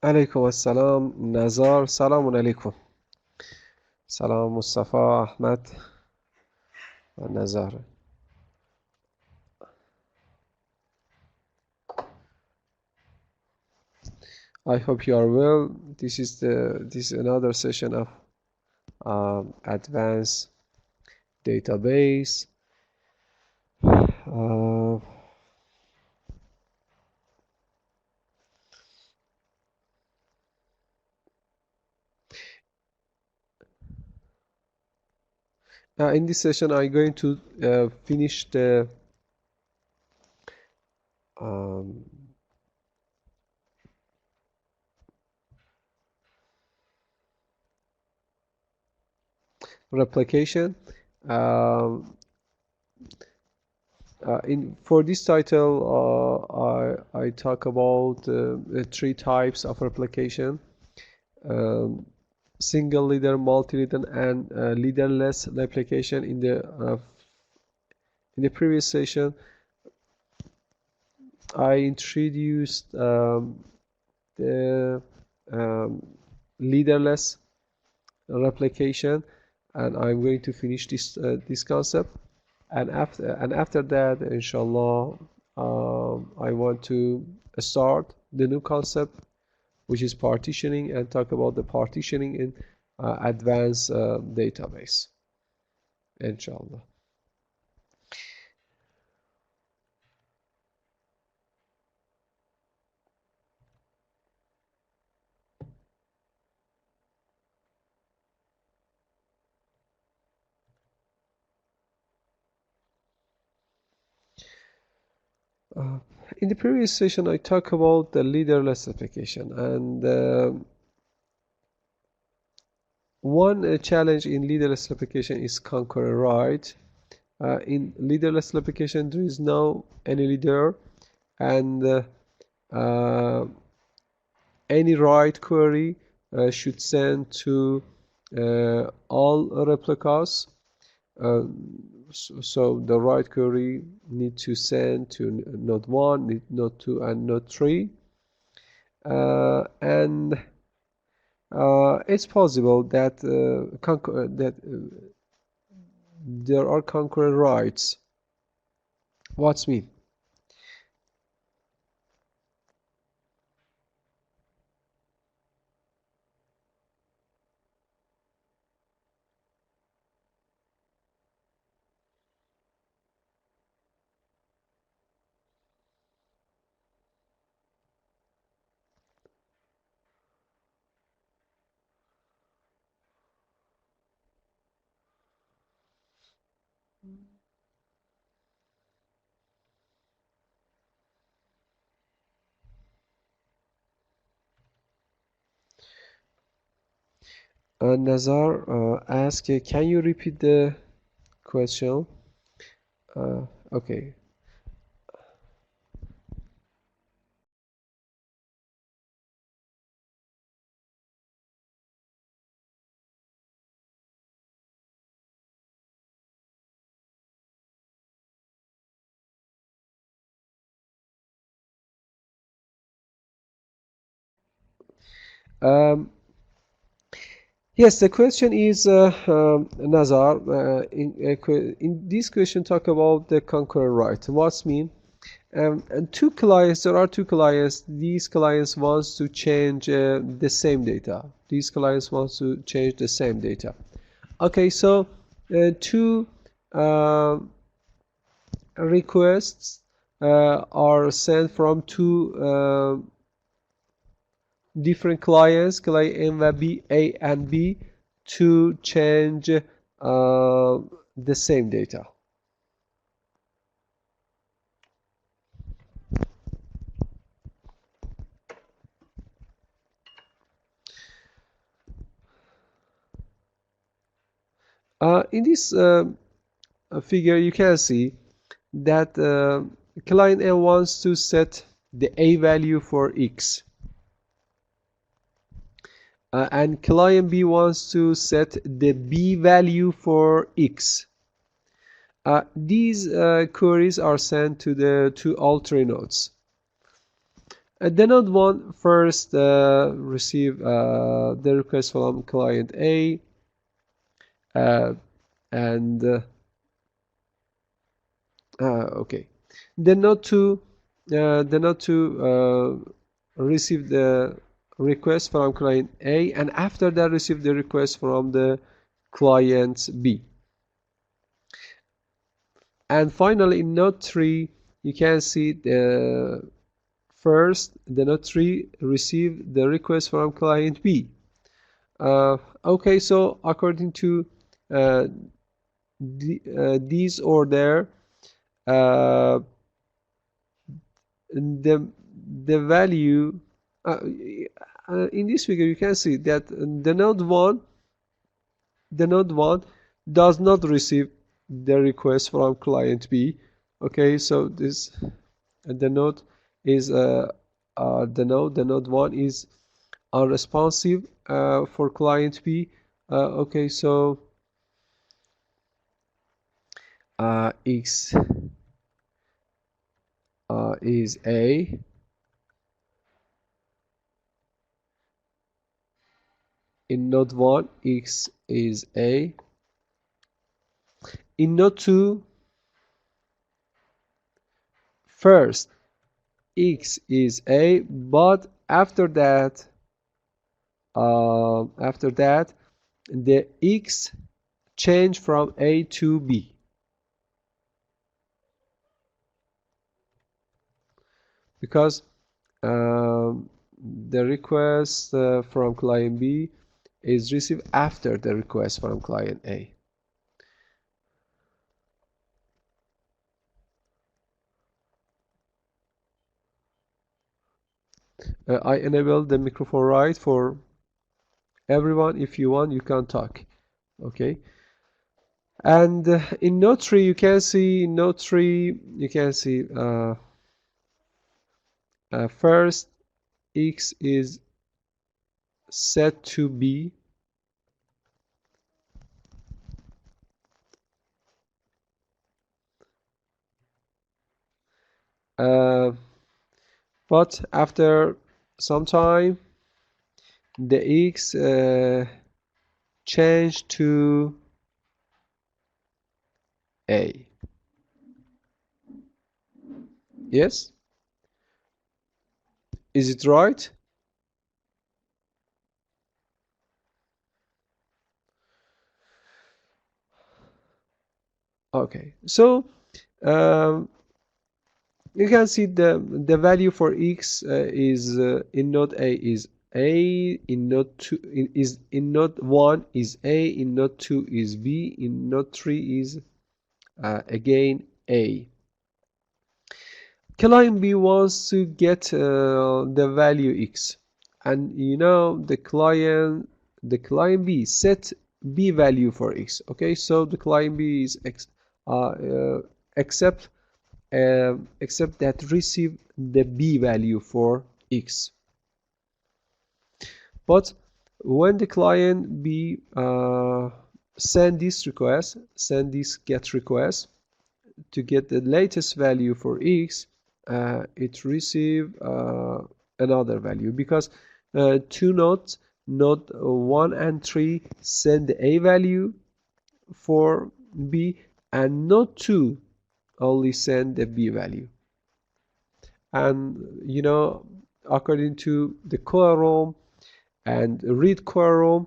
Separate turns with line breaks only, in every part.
عليكم السلام نزار. سلام عليكم. سلام مصطفى أحمد نزار. I hope you are well. This is another session of advanced database. Uh, in this session, I'm going to finish the um, replication. Um, for this title, I talk about three types of replication: um, single leader, multi-leader, and leaderless replication. In the previous session, I introduced the leaderless replication, and I'm going to finish this concept. And after that, inshallah, I want to start the new concept, which is partitioning, and talk about the partitioning in advanced database, inshallah. In the previous session, I talked about the leaderless application, and one challenge in leaderless application is concurrent write. In leaderless application, there is no any leader, and any write query should send to all replicas. So the write query need to send to node 1, node 2, and node 3. And it's possible that there are concurrent writes. What's mean? Nazar asked, can you repeat the question? Okay. Um, yes, the question is, Nazar, in this question talk about the concurrent write. What's mean? And there are two clients. These clients wants to change the same data. These clients wants to change the same data. Okay, so two requests are sent from two different clients, client A and B, to change the same data. In this figure, you can see that client A wants to set the A value for X. And client B wants to set the B value for X. These queries are sent to the two all three nodes. The node 1 first receive the request from client A, and okay. The node 2 receive the request from client A, and after that receive the request from the client B. And finally, in node 3, you can see the node 3 receive the request from client B. Okay, so according to these order, the value in this figure you can see that the node 1 does not receive the request from client B. Okay, so this the node is the node 1 is unresponsive for client B. Okay, so X is A. In node 1, X is A. In node 2, first X is A, but after that the X change from A to B. Because the request from client B is received after the request from client A. I enable the microphone right for everyone. If you want, you can talk. Okay. And in node 3, you can see first X is set to B. But after some time, the X changed to A. Yes? Is it right? Okay, so you can see the value for X is in node A is A, in node 2 in node 1 is A, in node 2 is B, in node 3 is again A. Client B wants to get the value X, and you know the client B set B value for X. Okay, so the client B is accept that receive the B value for X. But when the client B send this get request to get the latest value for X, it receive another value, because two nodes, node 1 and 3, send the A value for B, and node 2 only send the B value. And you know, according to the quorum and read quorum,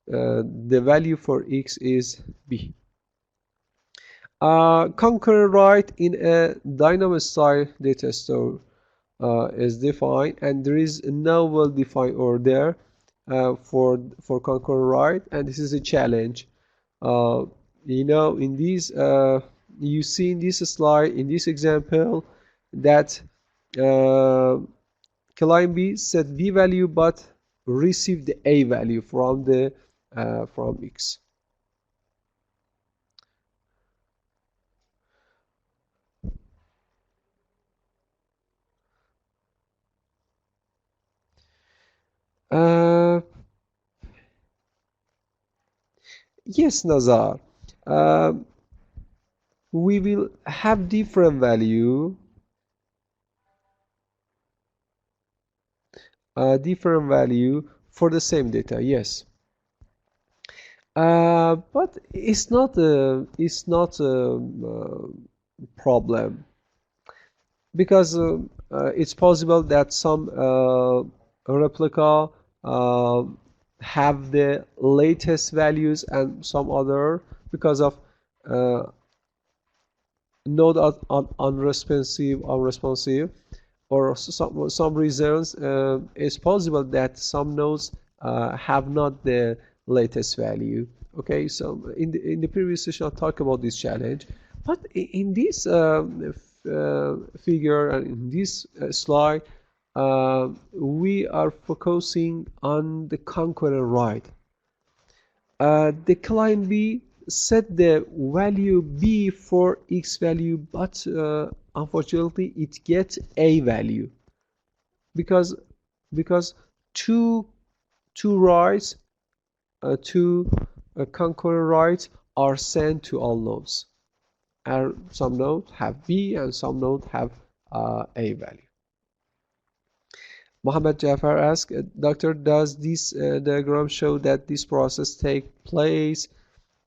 the value for X is B. Concurrent write in a dynamic style data store is defined, and there is no well-defined order for concurrent write, and this is a challenge. You know, in these you see in this slide, in this example, that client B set B value but received the A value from the from X. Yes, Nazar. We will have different value different value for the same data. Yes. But it's not a problem, because it's possible that some replica uh, have the latest values and some other, because of uh, node unresponsive, or some reasons. It's possible that some nodes have not the latest value. Okay, so in the previous session I talked about this challenge, but in this figure and in this slide, we are focusing on the concurrent write. The client B set the value B for X value, but unfortunately it gets A value, because two writes, two concurrent writes are sent to all nodes, and some nodes have B and some nodes have A value. Mohammed Jafar asks, Doctor, does this diagram show that this process takes place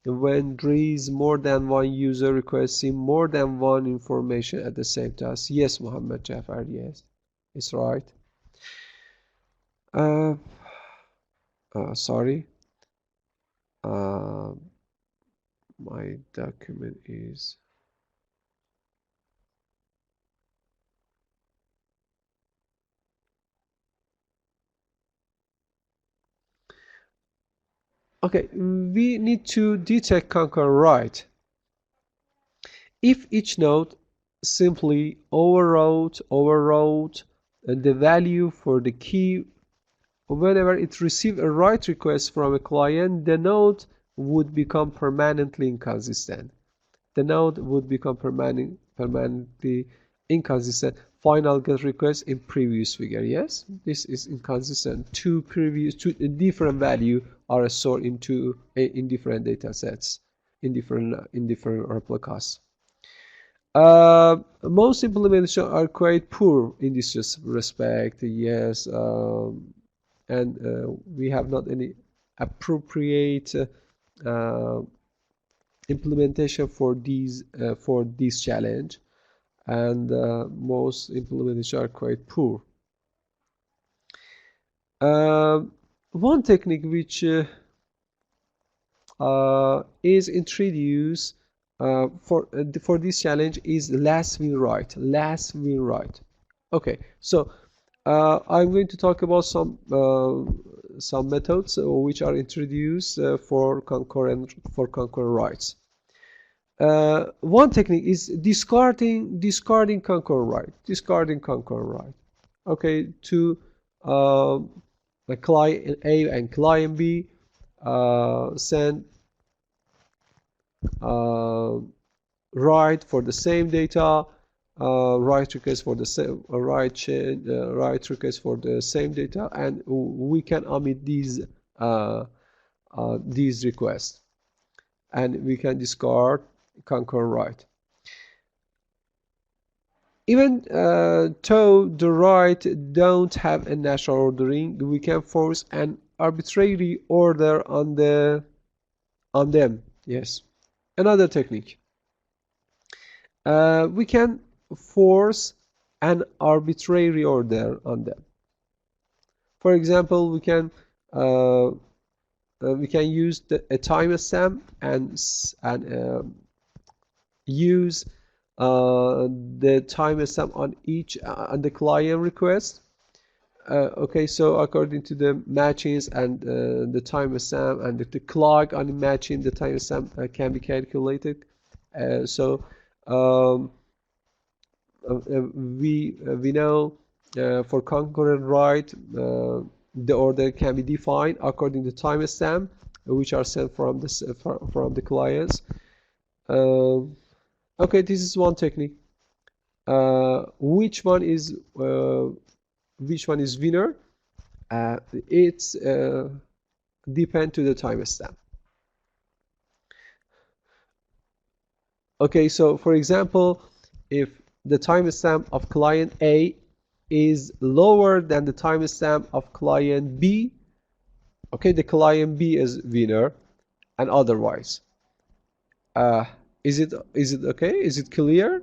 when there is more than one user requesting more than one information at the same time? Yes, Mohammed Jafar, yes, it's right. Sorry, my document is okay. We need to detect concurrent write. If each node simply overwrote the value for the key whenever it receives a write request from a client, the node would become permanently inconsistent. The node would become permanently inconsistent. Final get request in previous figure. Yes, this is inconsistent. Two different value are stored in different data sets, in different replicas. Most implementations are quite poor in this respect. Yes, and we have not any appropriate implementation for this challenge, and most implementations are quite poor. One technique which is introduced for this challenge is last will write. Okay, so I'm going to talk about some methods which are introduced for concurrent writes. One technique is discarding concurrent write. Okay, to client A and client B send write for the same data, write request for the same write request for the same data, and we can omit these requests, and we can discard concurrent write. Even though the write don't have a natural ordering, we can force an arbitrary order on them. Yes, another technique. We can force an arbitrary order on them. For example, we can use a timestamp and use the timestamp on each on the client request. Okay, so according to the matchings and the timestamp and the clock on the matching, the timestamp can be calculated. So we know for concurrent write the order can be defined according to timestamp which are sent from the clients. Okay, this is one technique. Which one is winner? It's depend to the timestamp. Okay, so for example, if the timestamp of client A is lower than the timestamp of client B, okay, the client B is winner, and otherwise. Is it okay? Is it clear?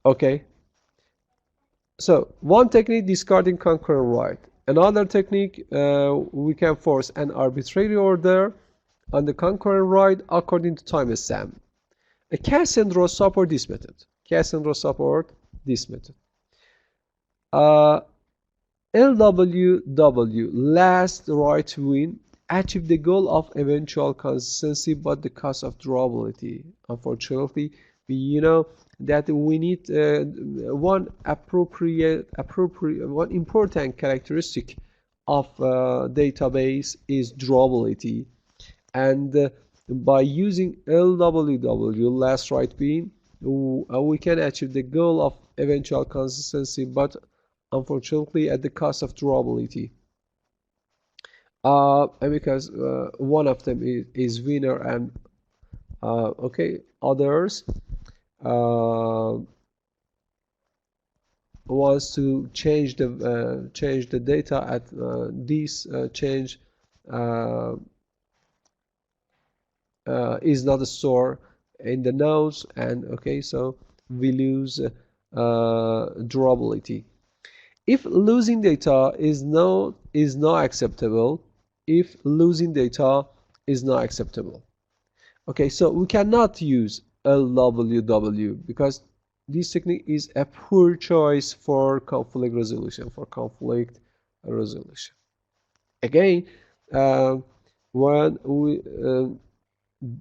Okay. So one technique, discarding concurrent write. Another technique, we can force an arbitrary order on the concurrent write according to timestamp. A cast and row support this method. Cast and row support this method. LWW, last write win, achieve the goal of eventual consistency but the cost of durability. Unfortunately, you know that we need one one important characteristic of database is durability, and by using LWW, last write win, we can achieve the goal of eventual consistency, but unfortunately at the cost of durability. And because one of them is winner, and okay, others wants to change the data at this change is not stored in the nodes, and okay, so we lose durability. If losing data is not acceptable, if losing data is not acceptable, okay, so we cannot use LWW because this technique is a poor choice for conflict resolution. Again, when we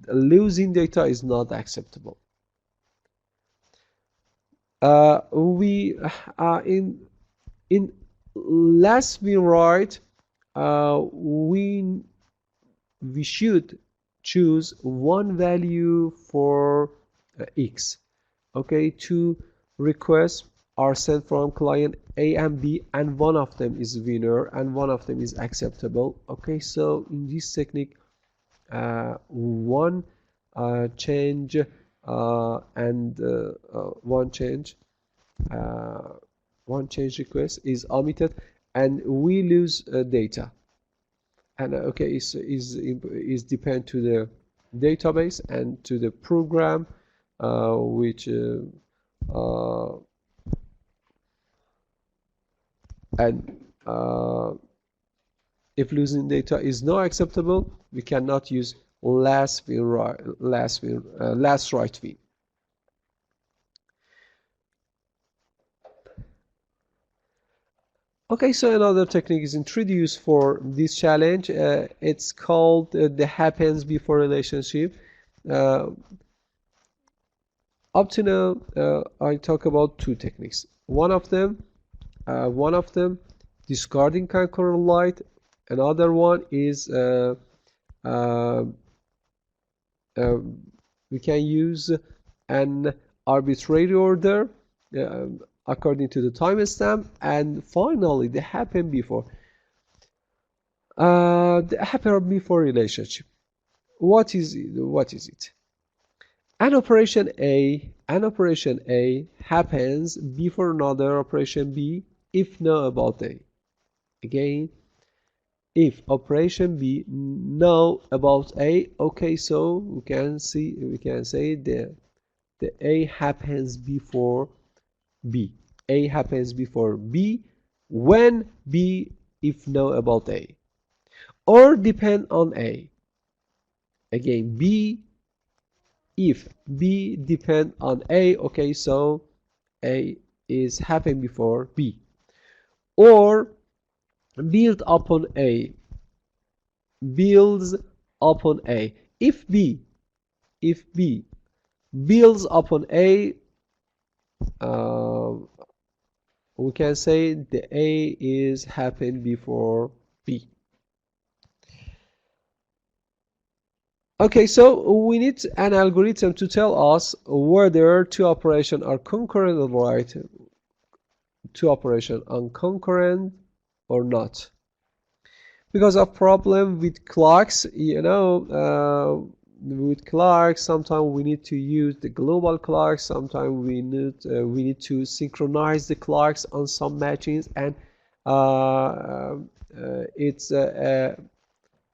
losing data is not acceptable. We in last we write, we should choose one value for x. Okay, two requests are sent from client A and B, and one of them is winner and one of them is acceptable. Okay, so in this technique, one change and one change request is omitted, and we lose data. And okay, is depend to the database and to the program, which and if losing data is not acceptable, we cannot use last write win. Okay, so another technique is introduced for this challenge. It's called the happens before relationship. Up to now, I talk about two techniques. One of them, discarding concurrent light. Another one is we can use an arbitrary order according to the timestamp, and finally the happen before relationship. What is it? An operation A happens before another operation B if know about A. Again, if operation B know about A, okay, so we can say the A happens before B. A happens before B when B if know about A, or depend on A. Again, B if B depend on A, okay, so A is happen before B, or build upon A, builds upon A. If B builds upon A, we can say the A is happen before B. Okay, so we need an algorithm to tell us whether two operations are concurrent or right, two operations are concurrent or not. Because of problem with clocks, with clocks, sometimes we need to use the global clocks, sometimes we need to synchronize the clocks on some machines, and it's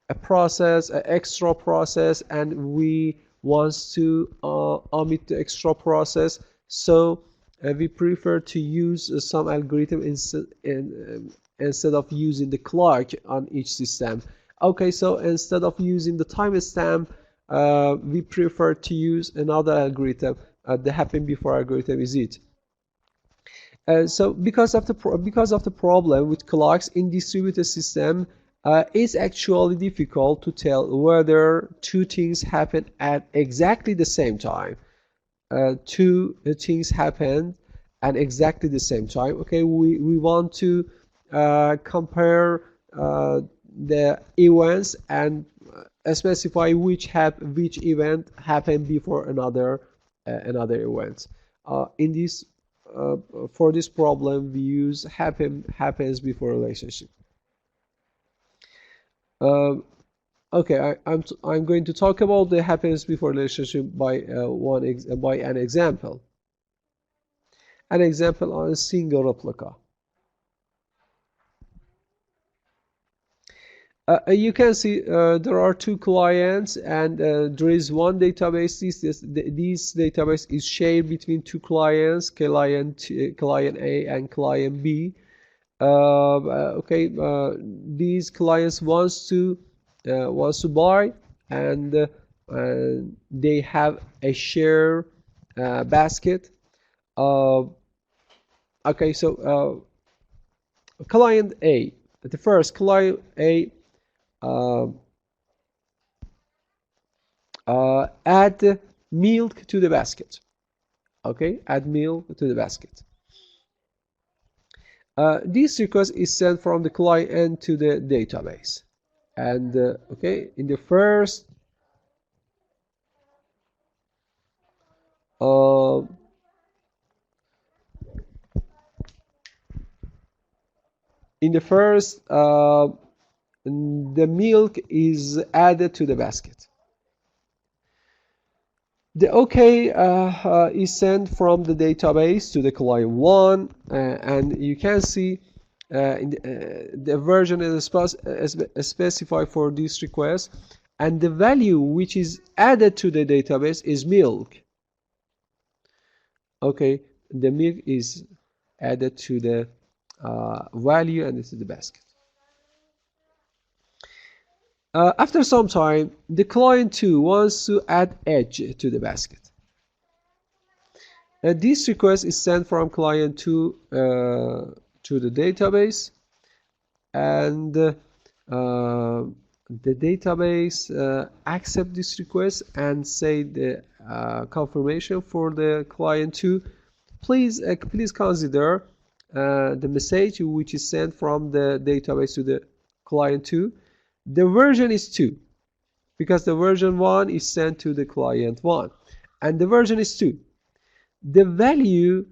a process, an extra process, and we want to omit the extra process. So we prefer to use some algorithm instead of using the clock on each system. Okay, so instead of using the timestamp, we prefer to use another algorithm. The happen before algorithm is it. So because of the problem with clocks in distributed system, it's actually difficult to tell whether two things happen at exactly the same time. Two things happen at exactly the same time. Okay, we want to compare the events and specify which event happened before another event. In this For this problem, we use happens before relationship. Okay, I'm going to talk about the happens before relationship by by an example. An example on a single replica. You can see there are two clients, and there is one database. This database is shared between two clients, client A and client B. Okay, these clients wants to buy, and they have a share basket. Okay, so client A, the first client A, uh, add milk to the basket. Okay, add milk to the basket. This request is sent from the client to the database, and okay, uh, in the first the milk is added to the basket. The OK is sent from the database to the client 1, and you can see the version is specified for this request, and the value which is added to the database is milk. Okay, the milk is added to the value, and this is the basket. After some time, the client 2 wants to add edge to the basket. This request is sent from client 2 to the database, and the database accept this request and say the confirmation for the client 2. Please consider the message which is sent from the database to the client 2. The version is 2, because the version 1 is sent to the client 1, and the version is 2. The value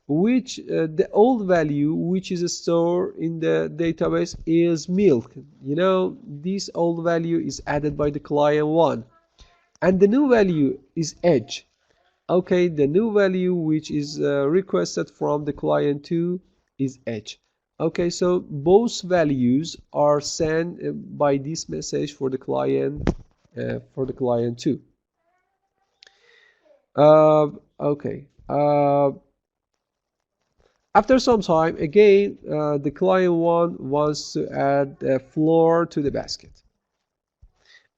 which the old value which is stored in the database is milk. This old value is added by the client 1, and the new value is edge. Okay, the new value which is requested from the client 2 is edge. Okay, so both values are sent by this message for the client 2. Okay. After some time, again, the client 1 wants to add a floor to the basket.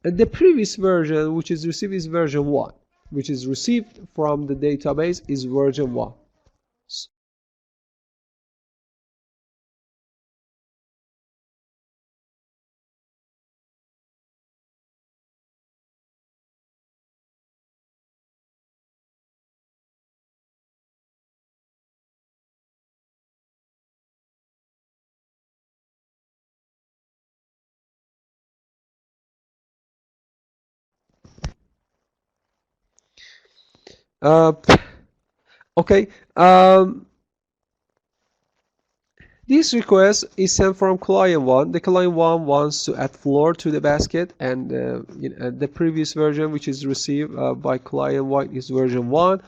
And the previous version, which is received, is version 1, which is received from the database is version 1. Uh, okay. This request is sent from client 1. The client 1 wants to add floor to the basket, and the previous version, which is received by client 1, is version 1.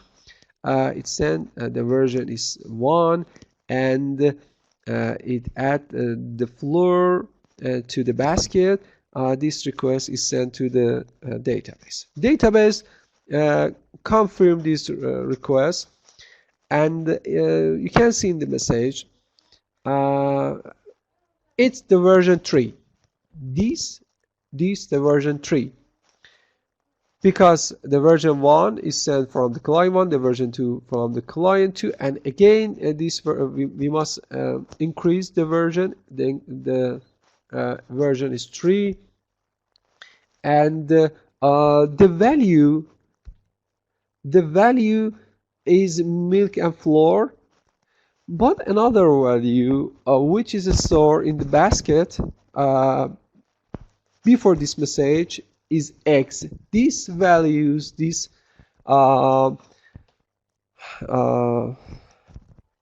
It's sent, the version is 1, and it add the floor to the basket. This request is sent to the database. Database confirm this request, and you can see in the message it's the version 3. This the version 3, because the version 1 is sent from the client 1, the version 2 from the client 2, and again this we must increase the version. The version is 3, and the value is milk and flour, but another value which is stored in the basket before this message is eggs. These values, these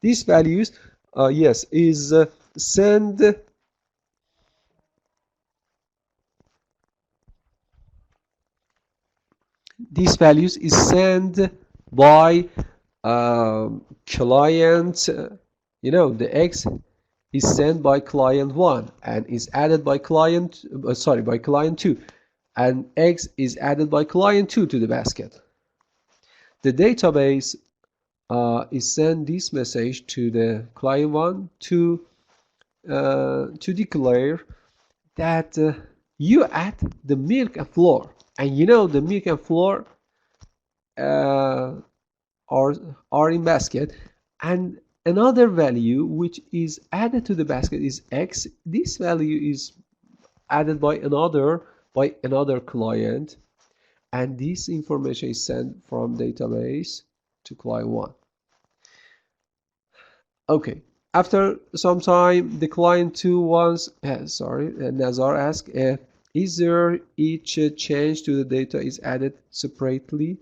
values, yes, is sent. These values is sent by client. The X is sent by client 1 and is added by client by client 2, and X is added by client 2 to the basket. The database is send this message to the client 1 to declare that you add the milk and flour, and the milk and flour are in basket, and another value which is added to the basket is X. This value is added by another client, and this information is sent from database to client 1. Okay, after some time the client 2 wants Nazar asks, is there each change to the data is added separately?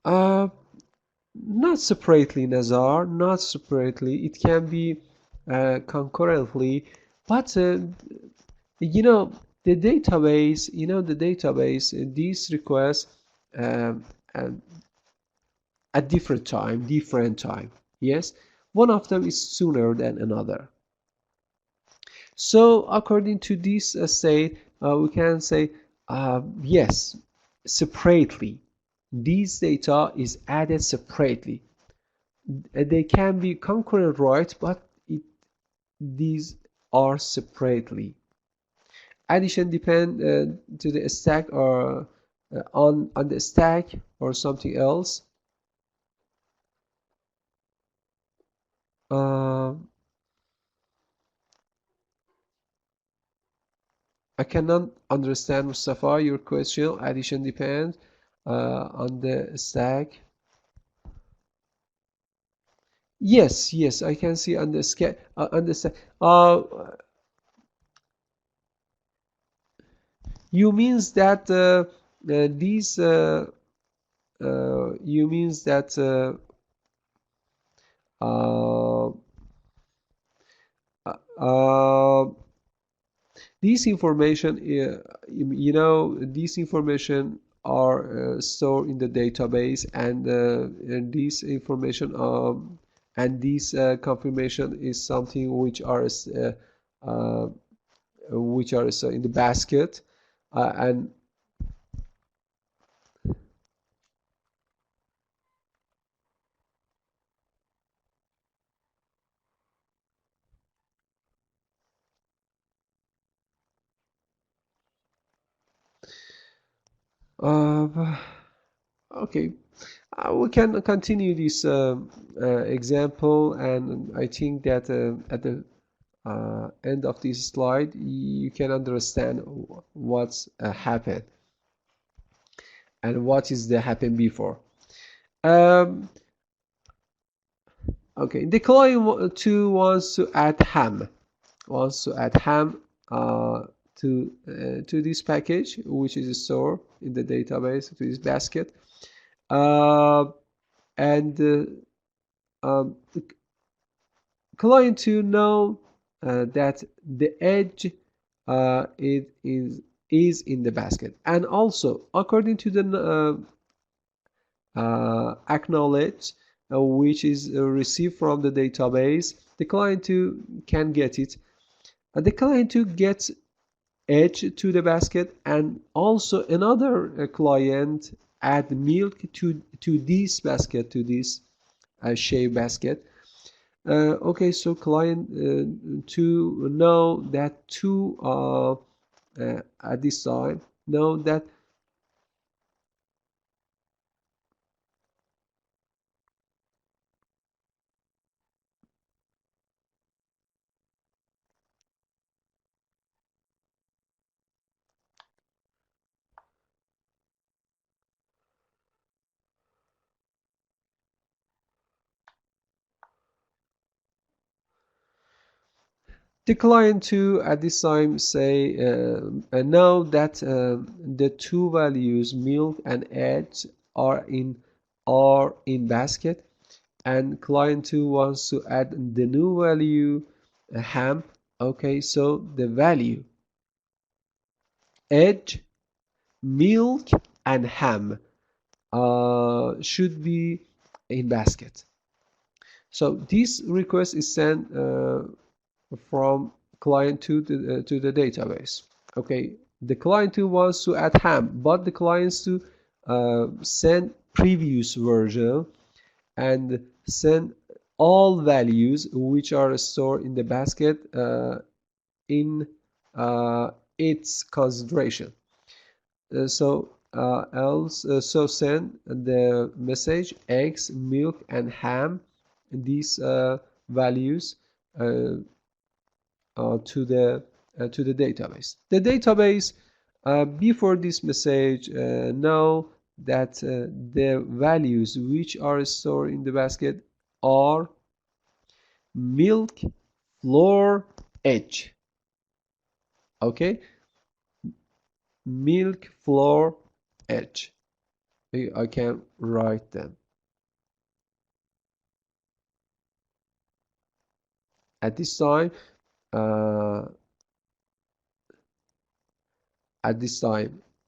Not separately, Nazar, not separately. It can be concurrently, but the database, these requests at different time. Yes, one of them is sooner than another. So according to this state, we can say yes, separately. These data is added separately. They can be concurrent, right? But these are separately. Addition depend to the stack or on the stack or something else. I cannot understand, Mustafa, your question. Addition depends on the stack. Yes, I can see on the stack. You means that these. You means that. These information, these information are stored in the database, and this information and this confirmation is something which are in the basket, and okay, we can continue this example, and I think that at the end of this slide you can understand what's happened and what is the happened before. Okay, the client 2 wants to add ham to this package, which is stored in the database, to this basket, and the client to know that the edge it is in the basket, and also according to the acknowledge which is received from the database, the client to can get it. The client to gets edge to the basket, and also another client add milk to this basket, to this shape basket. Okay, so client to know that two at this time know that the client to at this time say know that the two values milk and eggs are in basket, and client 2 wants to add the new value ham. Okay, so the value egg, milk, and ham should be in basket. So this request is sent from client 2 to the database. Okay, the client 2 wants to add ham, but the clients to send previous version and send all values which are stored in the basket in its consideration. So send the message eggs, milk, and ham, these values to the database. The database before this message know that the values which are stored in the basket are milk, flour, egg. Okay, milk, flour, egg. I can write them. At this time, uh,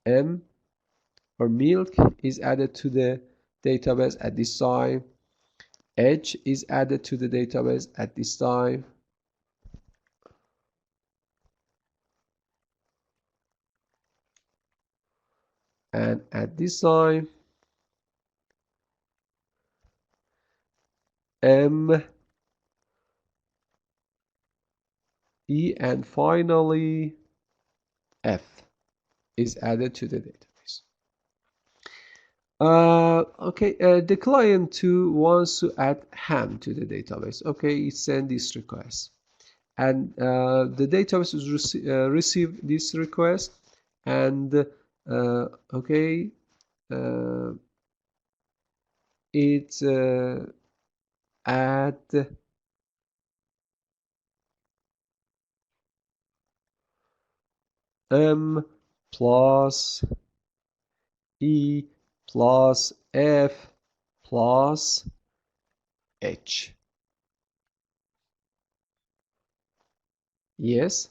M or milk is added to the database at this time. Edge is added to the database at this time. And at this time, M, E, and finally F is added to the database. Okay, the client 2 wants to add ham to the database. Okay, it send this request, and the database is receive this request, and okay, it add M plus E plus F plus H. Yes.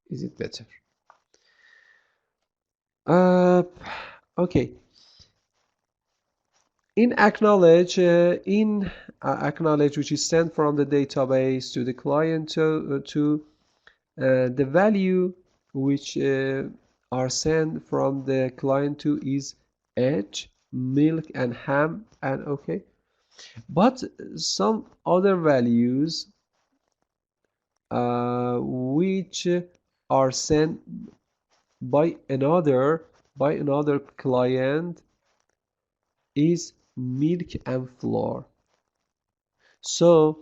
Is it better? Okay. In acknowledge, which is sent from the database to the client to the value which are sent from the client to is egg, milk, and ham, and okay. But some other values which are sent by another client is milk and flour. So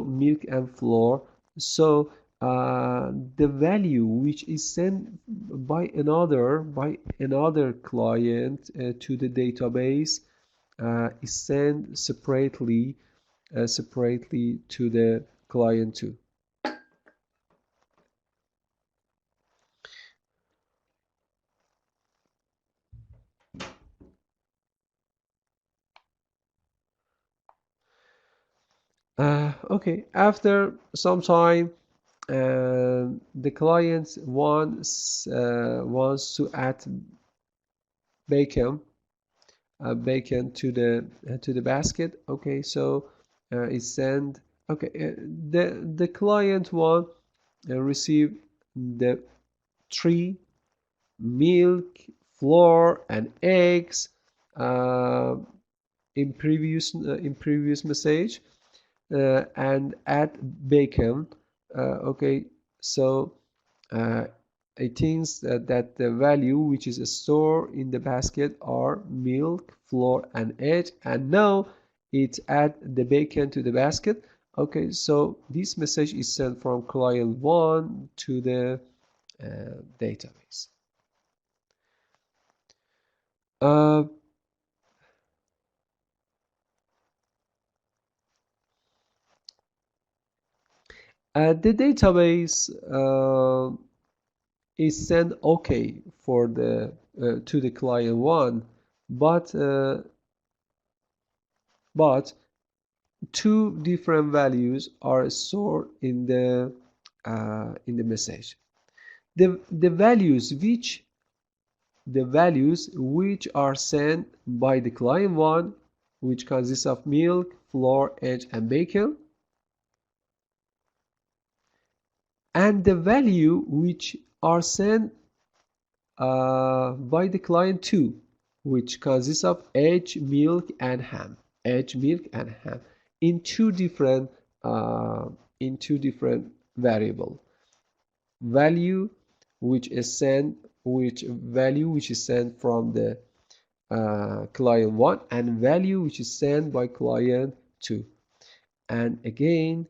milk and flour. So the value which is sent by another client to the database is sent separately to the client too. Okay, after some time, the client wants to add bacon to the basket. Okay, so it send. Okay, the client one receive the 3 milk, flour, and eggs uh, in previous message, and add bacon. Okay, so it means that the value which is stored in the basket are milk, flour, and egg, and now it add the bacon to the basket. Okay, so this message is sent from client 1 to the database. Uh, the database is sent okay for the to the client 1, but but two different values are stored in the message. The values which are sent by the client 1, which consists of milk, flour, egg, and bacon, and the value which are sent by the client 2, which consists of egg, milk, and ham. Egg, milk, and ham in two different variable. Value which is sent from the client 1, and value which is sent by client 2. And again,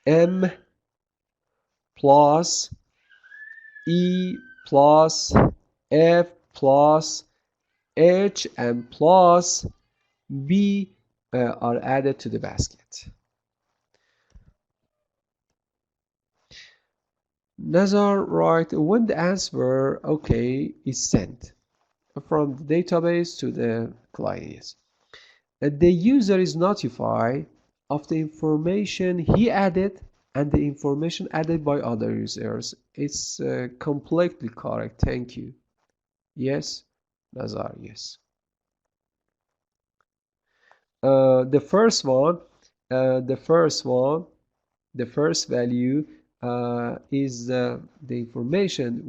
M plus E plus F plus H and plus B are added to the basket. Nazar write when the answer okay is sent from the database to the client. The user is notified of the information he added and the information added by other users. It's completely correct. Thank you. Yes, Nazar, yes. The first one, the first value is the information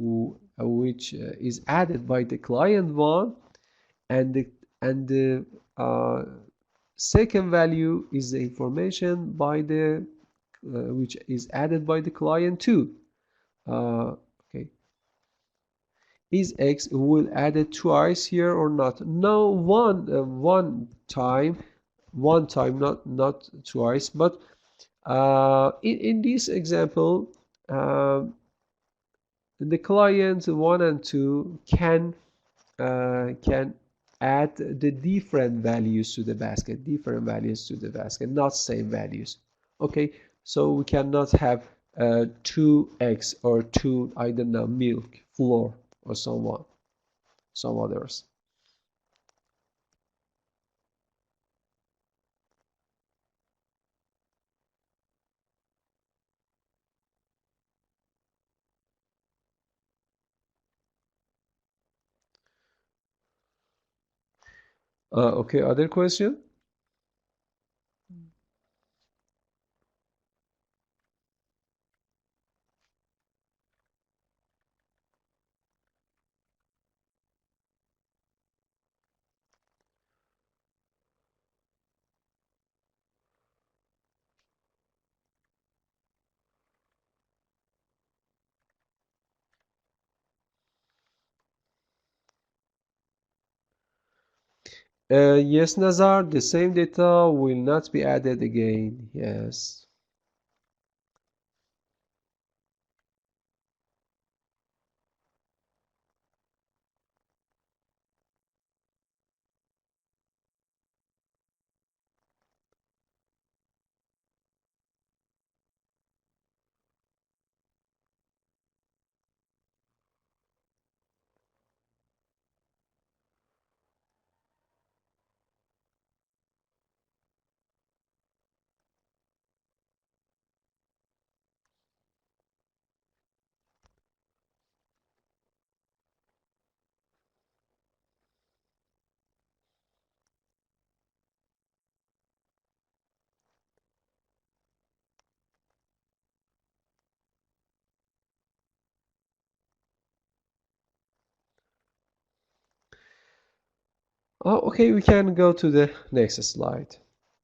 which is added by the client 1, and the second value is the information by the which is added by the client 2. Okay, is X will add it twice here or not? No, one time, not twice. But in this example, the client 1 and 2 can add the different values to the basket, not same values. Okay, so we cannot have 2x or 2, I don't know, milk, flour, or some others. Okay, other question? Yes, Nazar, the same data will not be added again. Yes. Oh, okay, we can go to the next slide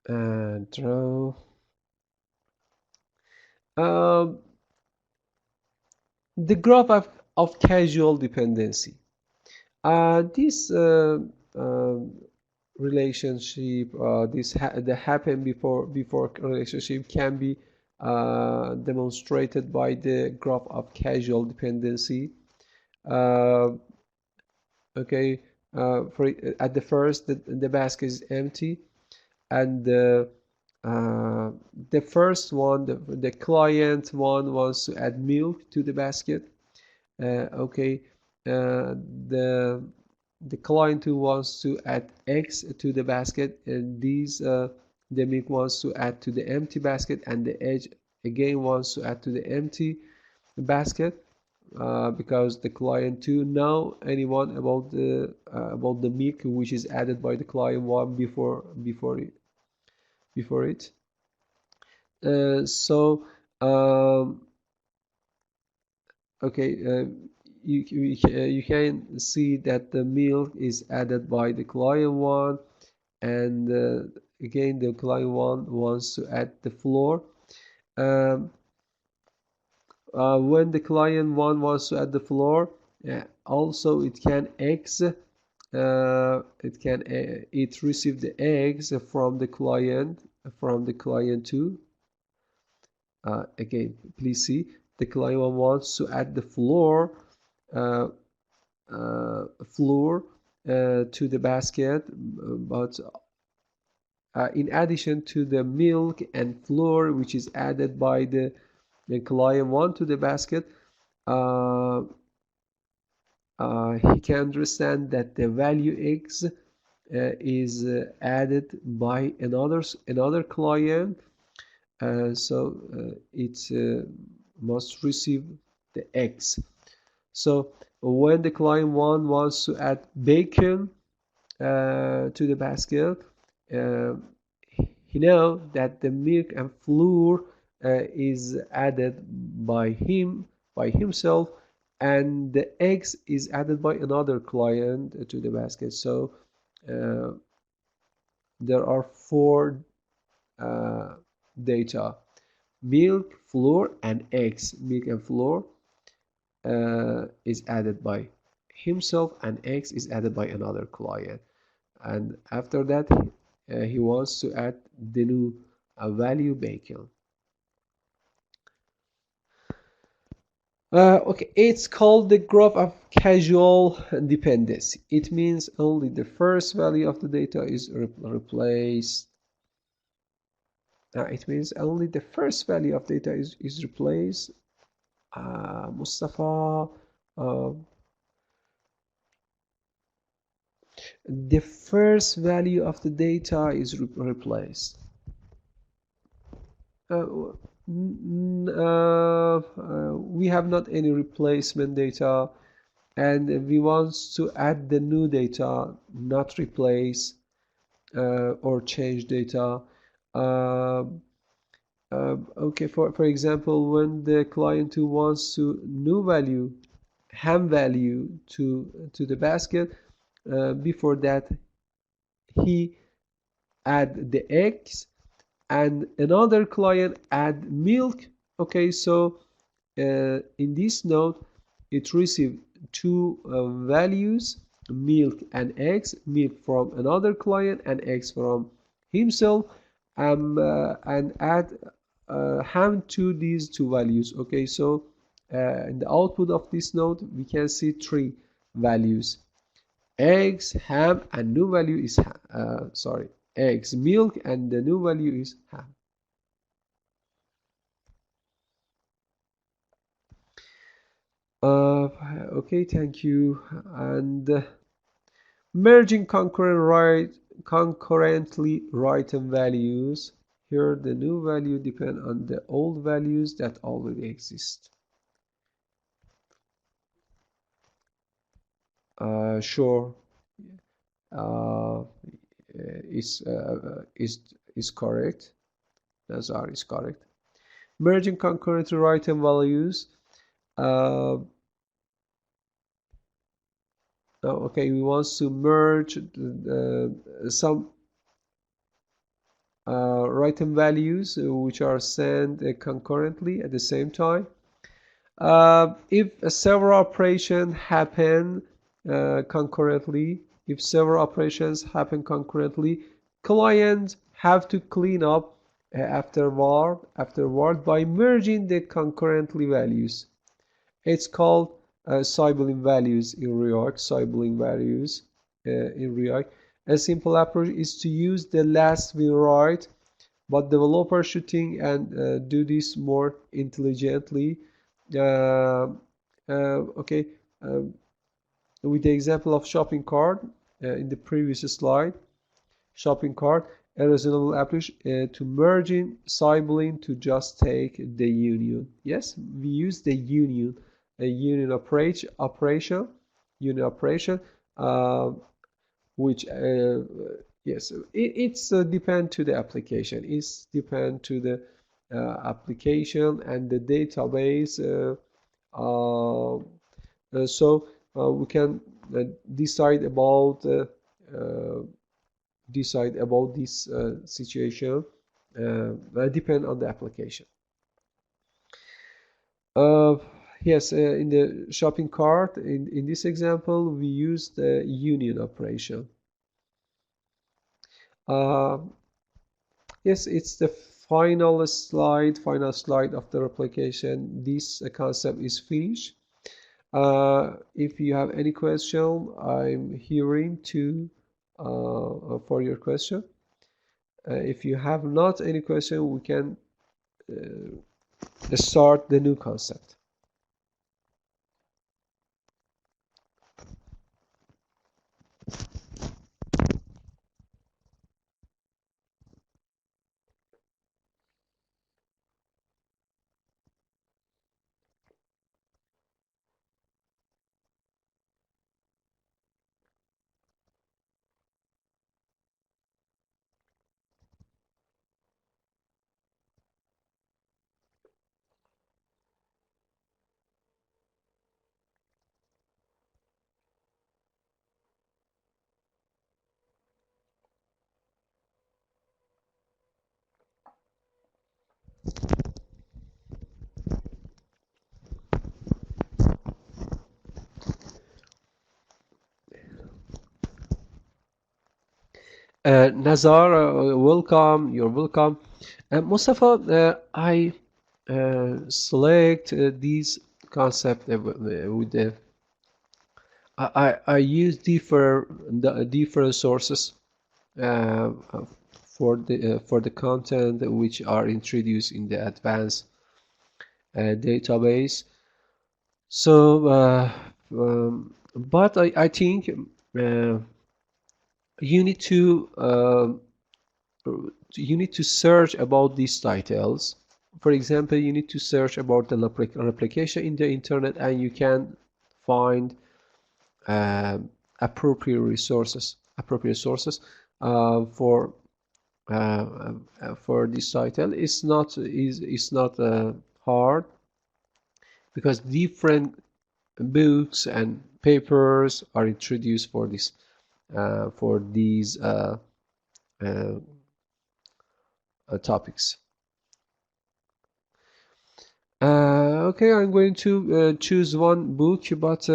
and draw. Um, the graph of casual dependency. This relationship, that happened before relationship can be demonstrated by the graph of casual dependency. Uh, okay, for at the first, the basket is empty, and the first one, the client one wants to add milk to the basket. Okay, the client who wants to add eggs to the basket, and the milk wants to add to the empty basket, and the egg again wants to add to the empty basket, because the client two know anyone about the milk which is added by the client one before it. So okay, you can see that the milk is added by the client one, and again the client one wants to add the floor. Um, when the client one wants to add the floor, also it can X. It receive the eggs from the client two. Again, please see, the client one wants to add the floor uh, floor to the basket, but in addition to the milk and flour which is added by the client one to the basket, uh, he can understand that the value x is added by another client, so it must receive the x. So when the client one wants to add bacon to the basket, uh, he know that the milk and flour is added by himself, and the eggs is added by another client to the basket. So uh, there are four uh, data: milk, flour, and eggs. Milk and flour is added by himself, and X is added by another client. And after that, he wants to add the new value bacon. Okay, it's called the graph of casual dependency. It means only the first value of the data is replaced. It means only the first value of data is replaced. Mustafa, uh, the first value of the data is replaced. We have not any replacement data, and we want to add the new data, not replace or change data. Uh, okay, for example, when the client who wants to new value, ham value to the basket, before that he add the eggs, and another client add milk. Okay, so in this node it received two values, milk and eggs, milk from another client and eggs from himself, and add ham to these two values. Okay, so in the output of this node we can see three values: eggs, ham, and new value is eggs, milk, and the new value is ham. Okay, thank you. And merging concurrently written values. Here the new value depend on the old values that already exist. Sure. Uh, is correct. Nazar is correct. Merging concurrently written values. Okay, we want to merge some written values which are sent concurrently at the same time. If several operations happen concurrently, clients have to clean up afterward by merging the concurrently values. It's called sibling values in React. A simple approach is to use the last will write, but developers should think and do this more intelligently. Okay, with the example of shopping cart in the previous slide, shopping cart, a reasonable approach to merging sibling to just take the union. Yes, we use the union, a union operation, which yes, it's depend to the application. It's depend to the application and the database. So we can decide about this situation. Depend on the application. Yes, in the shopping cart, in this example, we use the union operation. Yes, it's the final slide of the replication. This concept is finished. If you have any question, I'm hearing to for your question. If you have not any question, we can start the new concept. Nazar, welcome. You're welcome. Mustafa, I select this concept with the. I use different sources for the content which are introduced in the advanced database. So, but I think you need to search about these titles. For example, you need to search about the replication in the internet, and you can find appropriate sources for this title. It's not hard, because different books and papers are introduced for this for these topics. Okay, I'm going to choose one book, but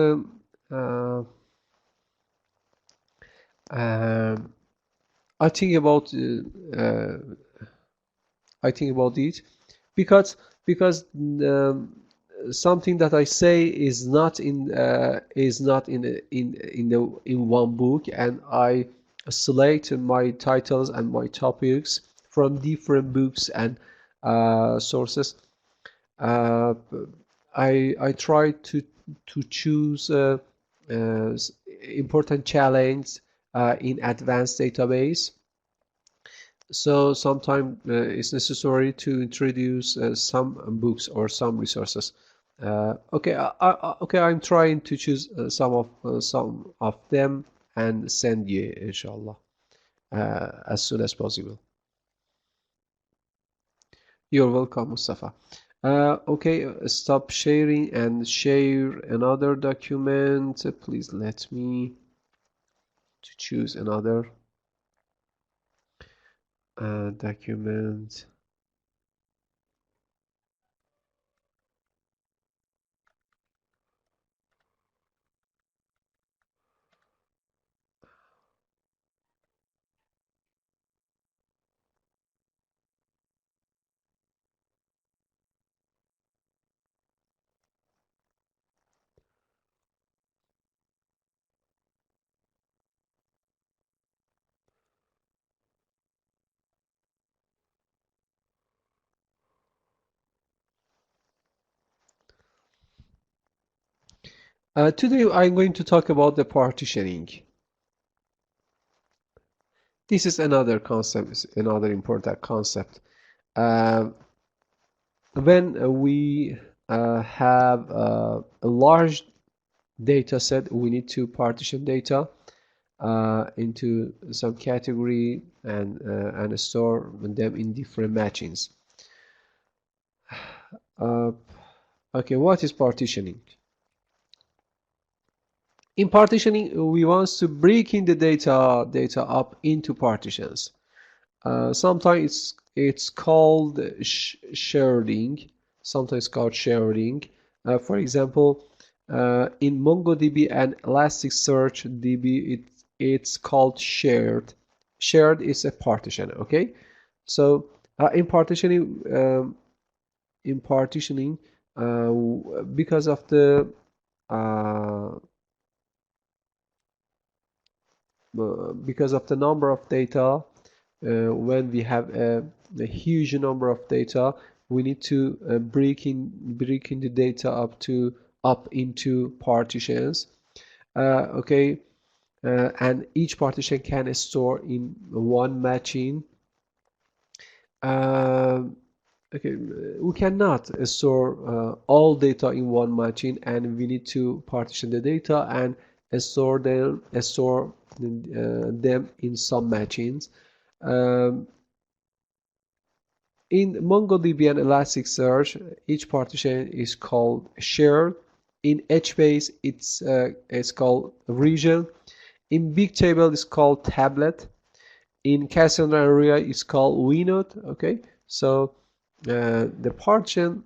Um, I think about it because something that I say is not in one book, and I select my titles and my topics from different books and sources. uh, I try to choose important challenge in advanced database. So sometimes it's necessary to introduce some books or some resources. Okay, I'm trying to choose some of them and send you, inshallah, as soon as possible. You're welcome, Mustafa. Okay, stop sharing and share another document. Please let me to choose another document. Today I'm going to talk about the partitioning. This is another concept, another important concept. Uh, when we have a large data set, we need to partition data into some category and store them in different matchings. Okay, what is partitioning? In partitioning, we want to break in the data up into partitions. Sometimes it's called sharding. Sometimes called sharding. For example, in MongoDB and Elasticsearch DB, it's called shared. Shared is a partition. Okay, so in partitioning, because of the uh, number of data, when we have a huge number of data, we need to break in the data up into partitions. Okay, and each partition can store in one matching. Okay, we cannot store all data in one matching, and we need to partition the data and store them in some matchings. In MongoDB and Elasticsearch, each partition is called shared. In HBase, it's called region. In Bigtable, it's called tablet. In Cassandra area, it's called vnode. Okay, so the partition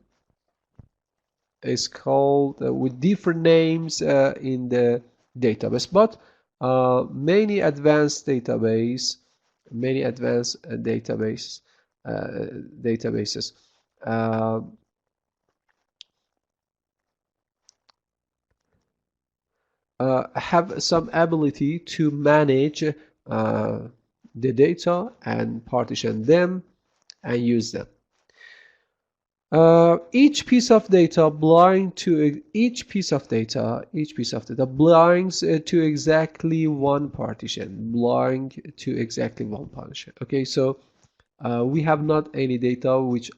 is called with different names in the database, but many advanced databases uh, have some ability to manage the data and partition them and use them. Each piece of data belongs to exactly one partition. Okay, so we have not any data which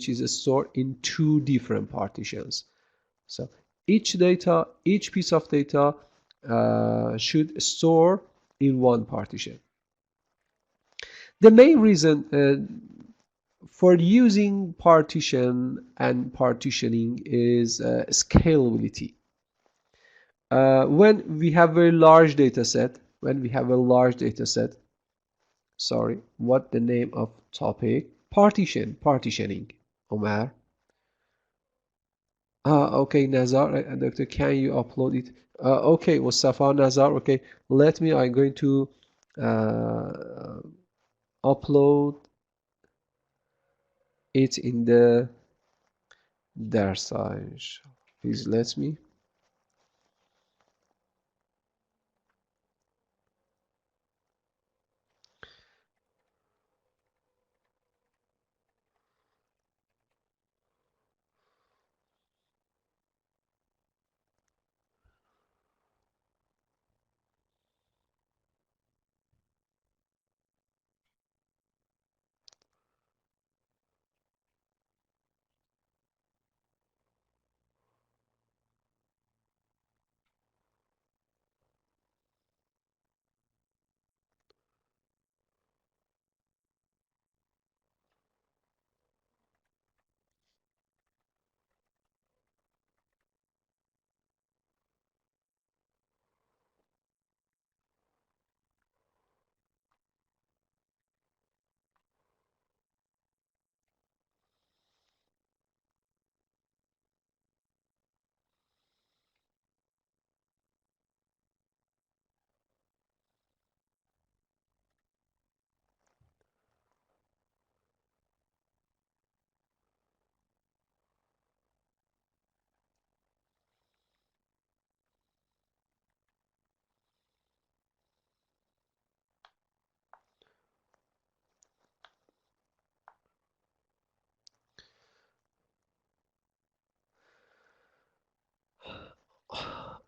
is stored in two different partitions. So each piece of data should store in one partition. The main reason for using partition and partitioning is scalability. When we have a large data set, sorry, what the name of topic? Partitioning, Omar. Okay, Nazar, doctor, can you upload it? Okay, Mustafa, Nazar, okay, let me, I'm going to uh, upload it in the Darsage. Please let me.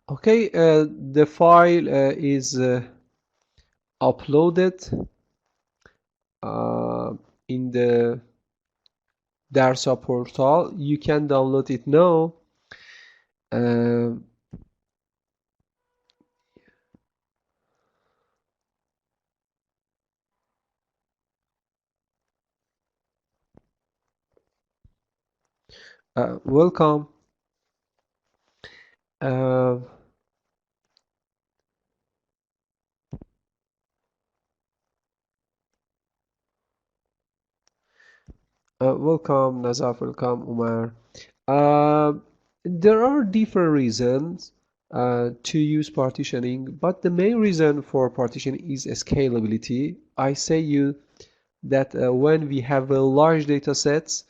Okay, the file is uploaded in the Darsa portal. You can download it now. Welcome. Uh, Welcome, Nazaf. Welcome, Umar. Uh, there are different reasons to use partitioning, but the main reason for partitioning is scalability. I say you that when we have large data sets,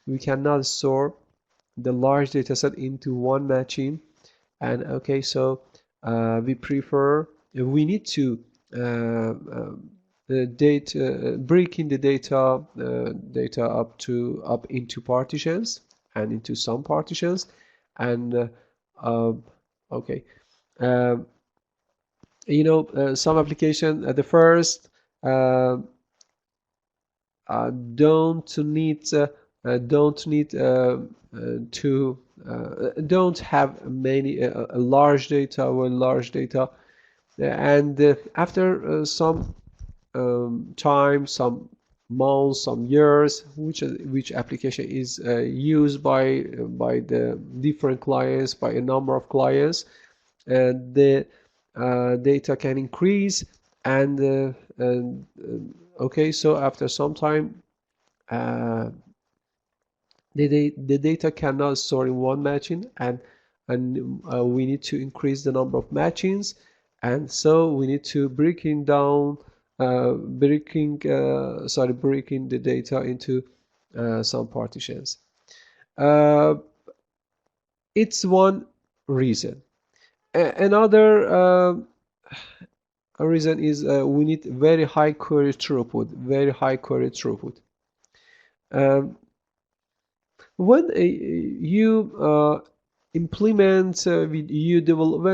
we cannot store the large data set into one matching. And okay, so we need to breaking the data up into partitions and into some partitions. And okay, um, some application at the first uh, don't need to don't have many large data or large data, and after some time, some months, some years, which application is used by the different clients, by a number of clients, and the data can increase. And okay, so after some time, uh, the data cannot store in one matching, and we need to increase the number of matchings, and so we need to breaking the data into some partitions. It's one reason. Another reason is we need very high query throughput. Um, when you implement when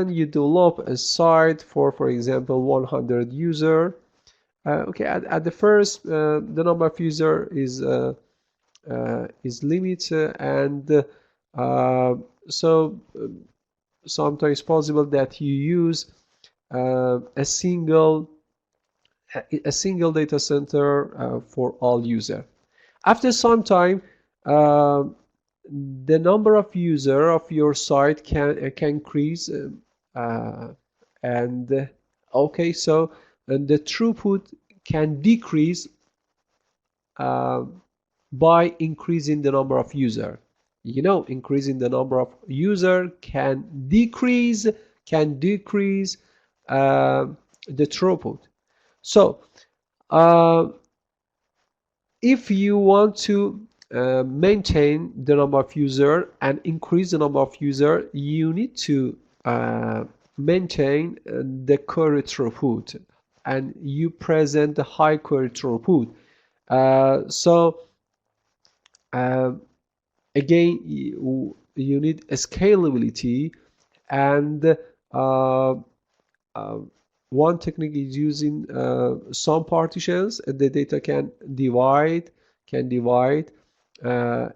you develop a site for example 100 user, okay, at the first the number of user is limited, and so sometimes possible that you use a single data center for all user. After some time, uh, the number of user of your site can increase, and okay, so and the throughput can decrease by increasing the number of user. You know, increasing the number of user can decrease the throughput. So if you want to maintain the number of user and increase the number of user, you need to maintain the query throughput, and you present the high query throughput. Again, you need a scalability, and one technique is using some partitions. The data can divide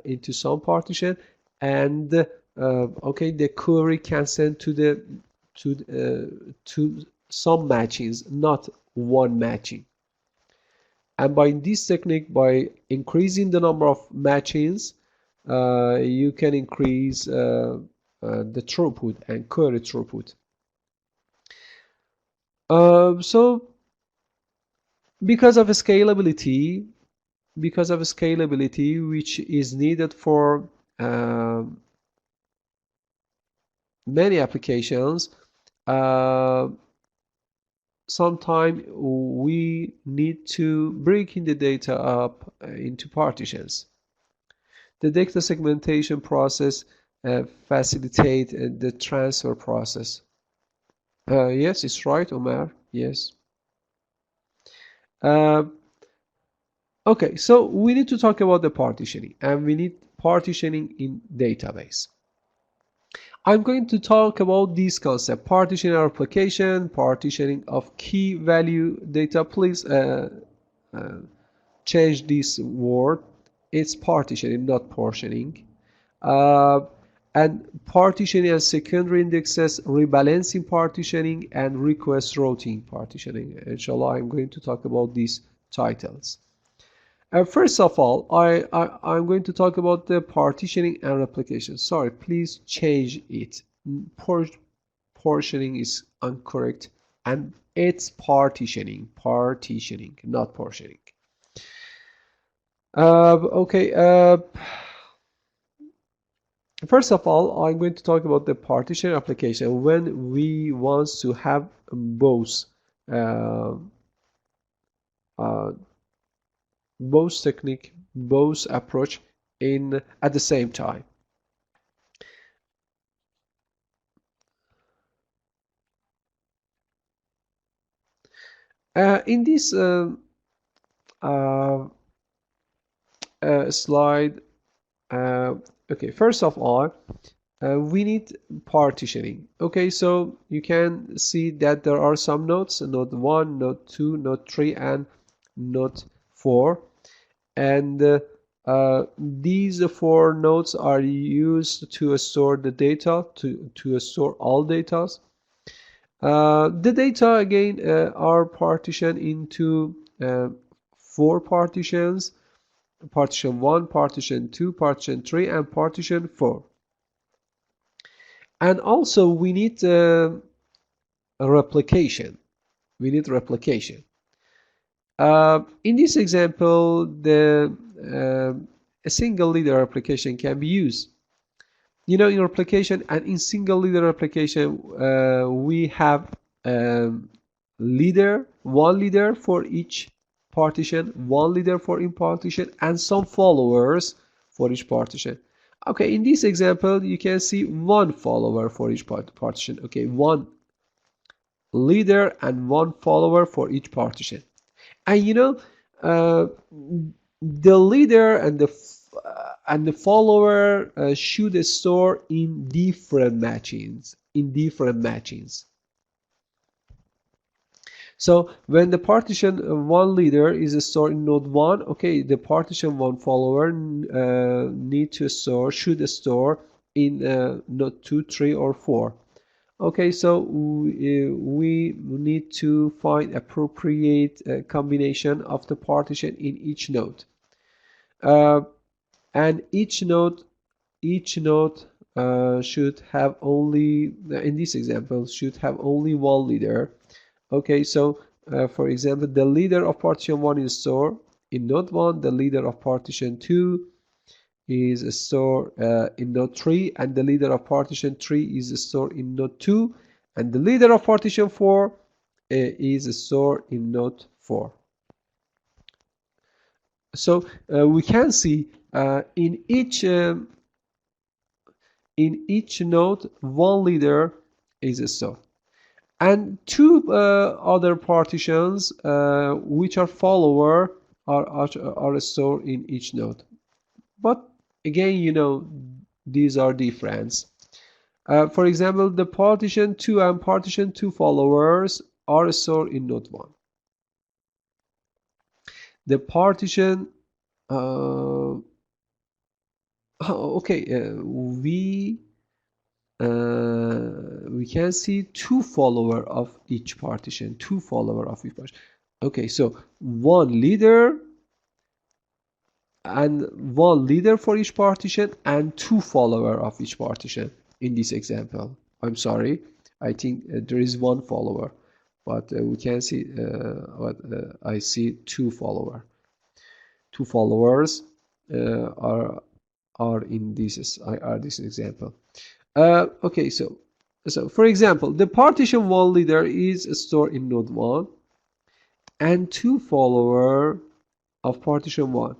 into some partition, and okay, the query can send to some matchings, not one matching. And by this technique, by increasing the number of matchings, you can increase the throughput and query throughput. So because of scalability, which is needed for many applications, sometimes we need to break in the data up into partitions. The data segmentation process facilitates the transfer process. Yes, it's right, Omar. Yes. Okay, so we need to talk about the partitioning, and we need partitioning in database. I'm going to talk about this concept: partitioning replication, partitioning of key value data. Please change this word. It's partitioning, not portioning. And partitioning and secondary indexes, rebalancing partitioning, and request routing partitioning. Inshallah, I'm going to talk about these titles. First of all, I'm going to talk about the partitioning and replication. Sorry, please change it. Portioning is incorrect, and it's partitioning, not portioning. Okay. First of all, I'm going to talk about the partition application when we want to have both technique, both approach in at the same time. In this slide, okay, first of all, we need partitioning. Okay, so you can see that there are some nodes: node 1, node 2, node 3, and node 4. And these 4 nodes are used to store the data, to store all data. The data again are partitioned into 4 partitions: partition 1, partition 2, partition 3, and partition 4. And also we need a replication. In this example, a single leader replication can be used. You know, in replication and in single leader replication, we have one leader for each partition, one leader for each partition, and some followers for each partition. Okay, in this example, you can see one follower for each partition. Okay, one leader and one follower for each partition. And you know, the leader and the follower should store in different matchings. So when the partition 1 leader is stored in node 1, okay, the partition 1 follower should store in node 2, 3, or 4. Okay, so we need to find appropriate combination of the partition in each node. And each node should have only, in this example, should have only one leader. Okay, so for example, the leader of partition 1 is stored in node 1, the leader of partition 2 is stored in node 3, and the leader of partition 3 is stored in node 2, and the leader of partition 4 is stored in node 4. So we can see in each node one leader is stored, and two other partitions which are follower are stored in each node. But again, you know, these are different. For example, the partition 2 and partition 2 followers are stored in node 1. The partition we can see two follower of each partition, okay, so one leader for each partition and two follower of each partition in this example. I'm sorry, I think there is one follower, but we can see I see two followers are in this example. Okay, so for example, the partition 1 leader is stored in node 1, and two follower of partition 1.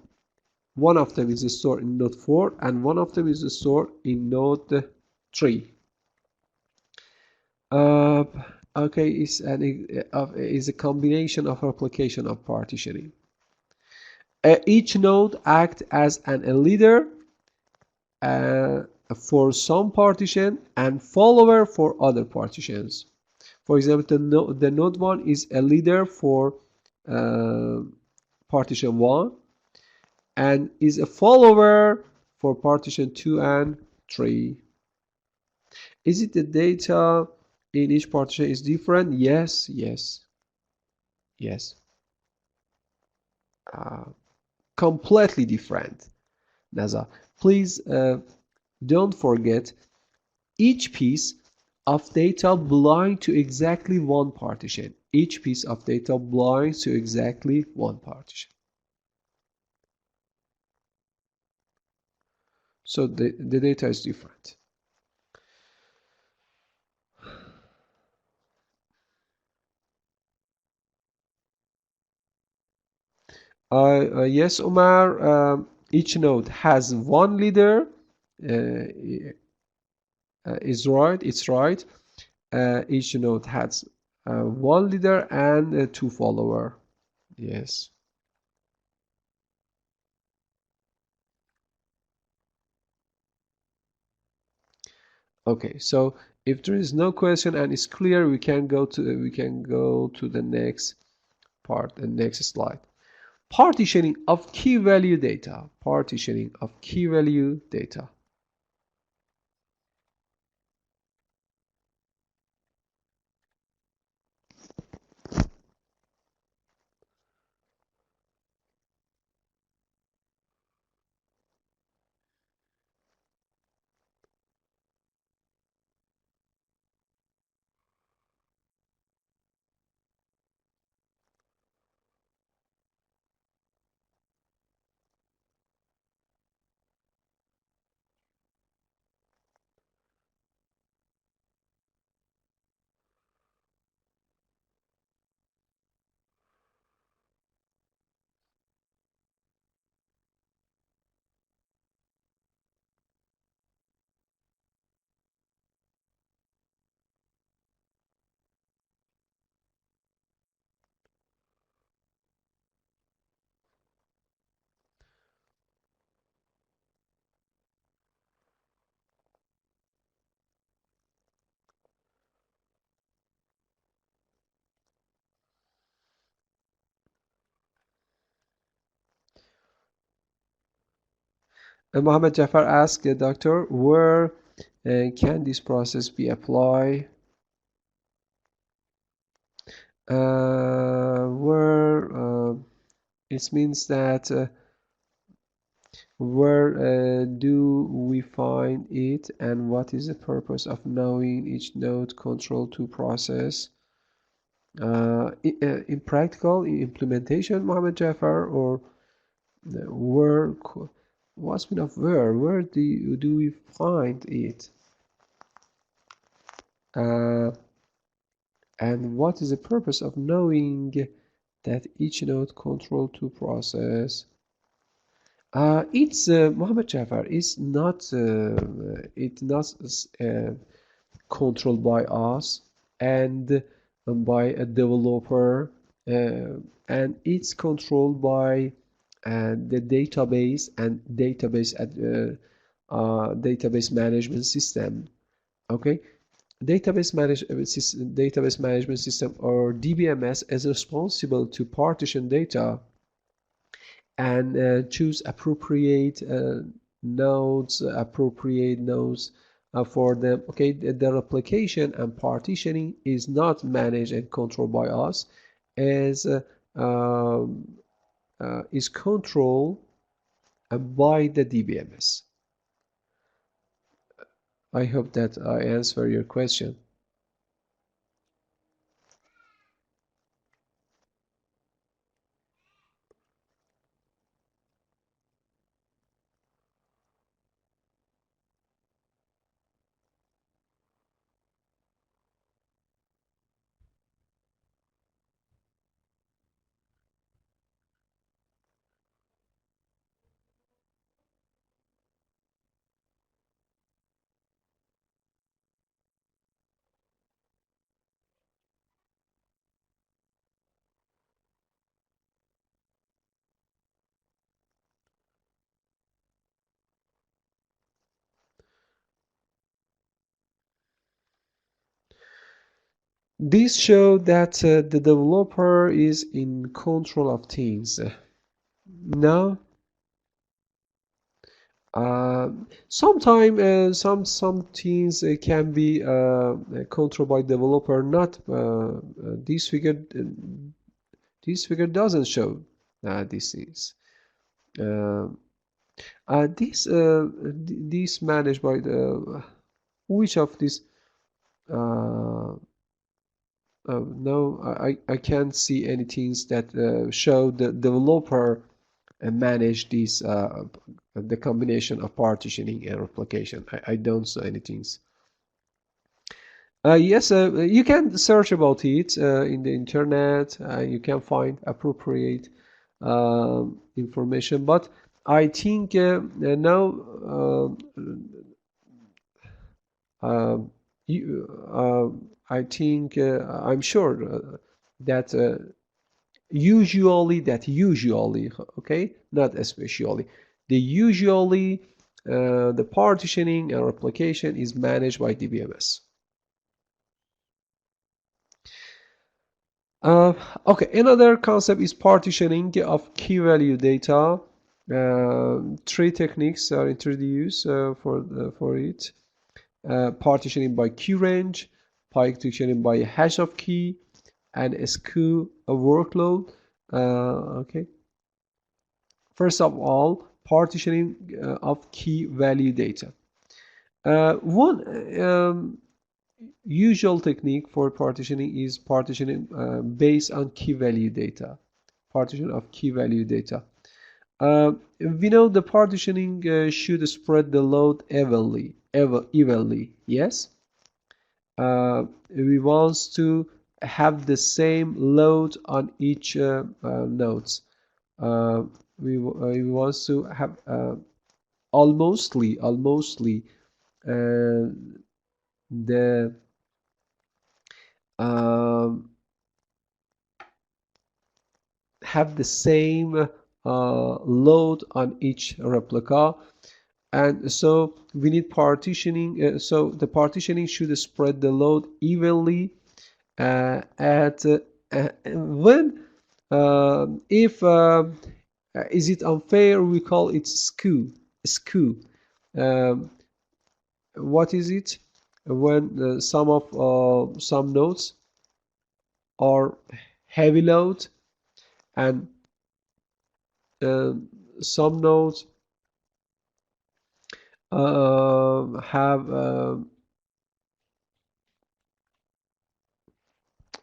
One of them is stored in node 4, and one of them is stored in node 3. Okay, is a combination of replication of partitioning. Each node acts as a leader for some partition and follower for other partitions. For example, the node 1 is a leader for partition 1 and is a follower for partition 2 and 3. Is it the data in each partition is different? Yes. Completely different. NASA, please don't forget, each piece of data belongs to exactly one partition. Each piece of data belongs to exactly one partition. So the data is different. Yes, Omar, each node has one leader. It's right. Each node has one leader and two follower. Yes. Okay, so if there is no question and it's clear, we can go to the next part, the next slide. Partitioning of key value data. Partitioning of key value data. Mohammed Jafar asked the doctor, where can this process be applied? Where it means that where do we find it, and what is the purpose of knowing each node control to process? In practical, in implementation, Mohammed Jafar, or where What's mean of where? Where do we find it? And what is the purpose of knowing that each node control to process? It's Mohammed Jafar is not controlled by us and by a developer, and it's controlled by the database and database management system. Okay, database management system, or DBMS, is responsible to partition data and choose appropriate nodes for them. Okay, the replication and partitioning is not managed and controlled by us, as is controlled by the DBMS. I hope that I answer your question. This shows that the developer is in control of things. No, sometimes some things can be controlled by developer. Not this figure. This figure doesn't show this is. Uh, this managed by the which of these? No, I can't see any things that show the developer manage this the combination of partitioning and replication. I don't see any things. Yes, you can search about it in the internet. You can find appropriate information, but I think now you, I think I'm sure that usually, okay, not especially, usually the partitioning and replication is managed by DBMS. Okay, another concept is partitioning of key value data. Three techniques are introduced for it. Partitioning by key range, partitioning by hash of key, and SKU workload. Okay. First of all, partitioning of key value data. One usual technique for partitioning is partitioning based on key value data. Partition of key value data. We know the partitioning should spread the load evenly. Yes. We want to have the same load on each nodes. We want to have almostly the have the same load on each replica, and so we need partitioning. So the partitioning should spread the load evenly at when if is it unfair, we call it skew. um, what is it when some nodes are heavy load and some nodes have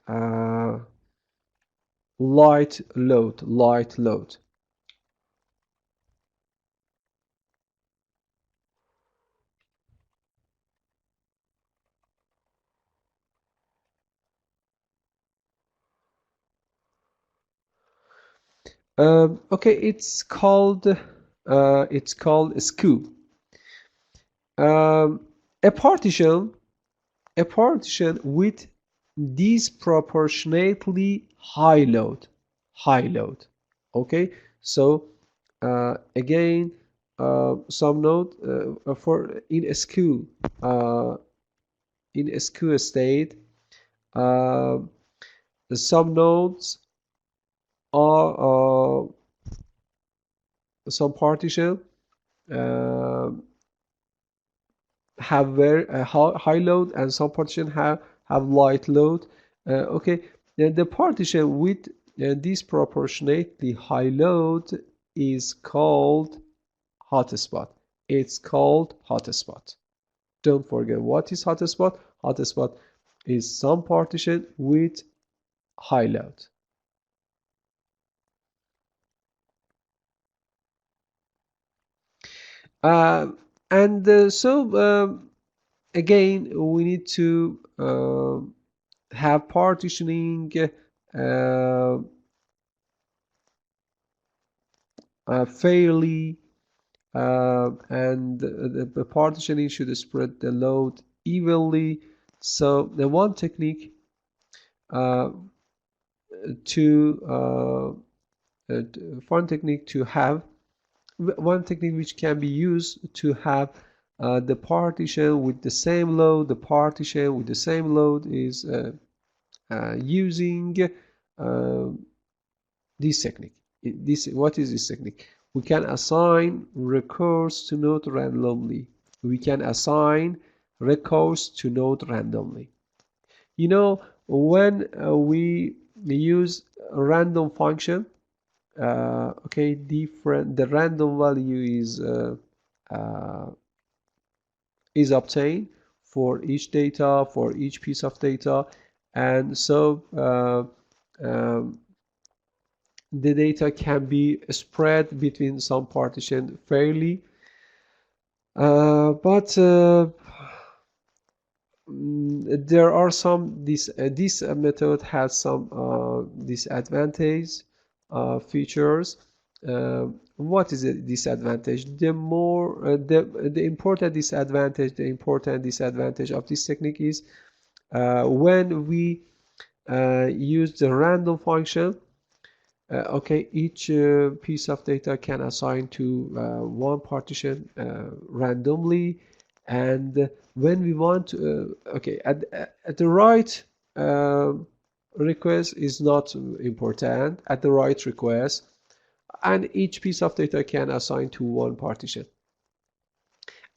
uh, light load. Okay, it's called a SKU. Um, a partition with disproportionately high load. Okay, so again, some note for in a SKU, in a SKU state, uh, some nodes are some partition uh, have very high load, and some partition have light load. Okay, then the partition with disproportionately high load is called hotspot. It's called hotspot. Don't forget what is hotspot. Hotspot is some partition with high load. And so again, we need to have partitioning fairly, and the partitioning should spread the load evenly. So the uh, one technique to have one technique which can be used to have the partition with the same load. The partition with the same load is using uh, this technique. What is this technique? We can assign recurse to node randomly. We can assign recurse to node randomly. You know, when we use a random function, okay, the random value uh, is obtained for each data, for each piece of data, and so the data can be spread between some partition fairly, but there are some this method has some disadvantage features. What is a disadvantage? The important disadvantage of this technique is when we use the random function. Okay, each piece of data can assign to one partition randomly, and when we want to, okay, at the right request is not important, at the right request, and each piece of data can assign to one partition.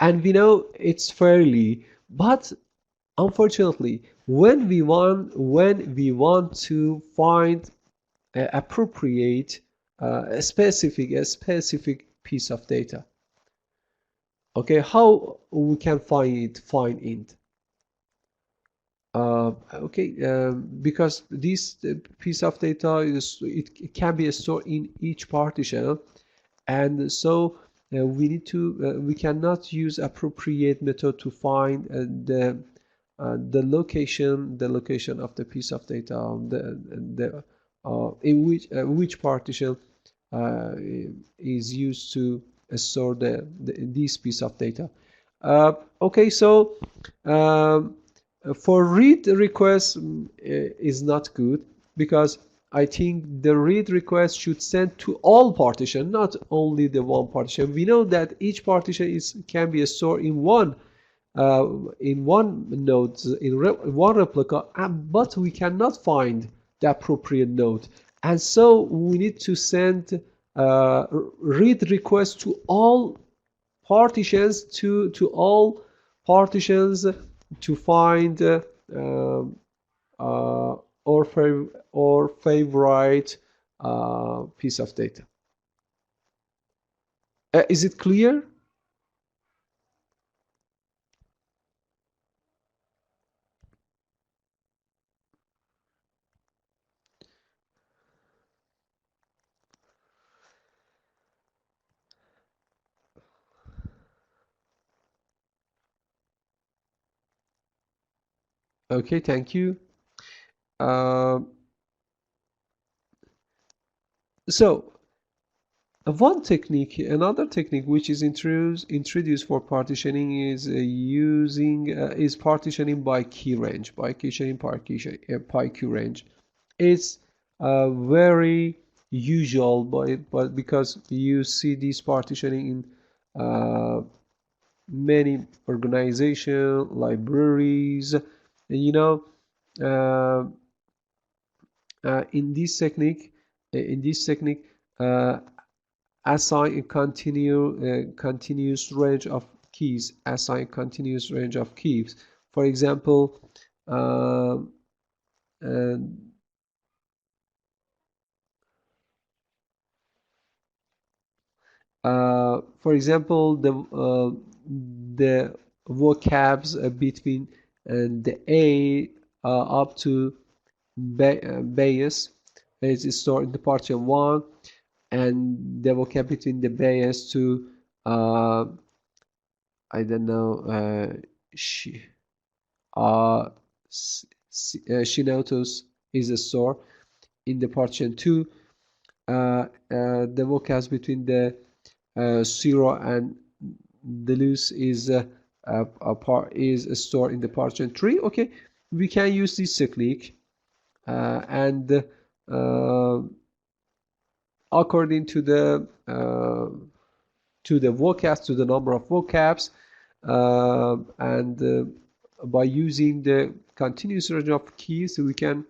And we know it's fairly, but unfortunately, when we want to find appropriate a specific piece of data. Okay, how we can find it? Okay, because this piece of data it can be stored in each partition, and so we cannot use appropriate method to find the location of the piece of data, the in which partition is used to store this piece of data. Okay, so um, for read request is not good, because I think the read request should send to all partition, not only the one partition. We know that each partition can be stored in one node, one replica, but we cannot find the appropriate node, and so we need to send read requests to all partitions to find or favorite piece of data. Is it clear? Okay, thank you. Um, so Another technique which is introduced for partitioning is is partitioning by key range. By key range. It's very usual, but because you see this partitioning in many organizations, libraries, you know. Uh, in this technique, uh, assign a continuous range of keys. Assign continuous range of keys. For example, uh, uh, the vocabs between the A up to base is stored in the partition 1, and the vocab between the base to I don't know she Shinotos is stored in the partition 2. The vocabs between the 0 and the loose is stored in the partition 3. Okay, we can use this technique, and according to the vocabs, to the number of vocabs, and by using the continuous range of keys, we can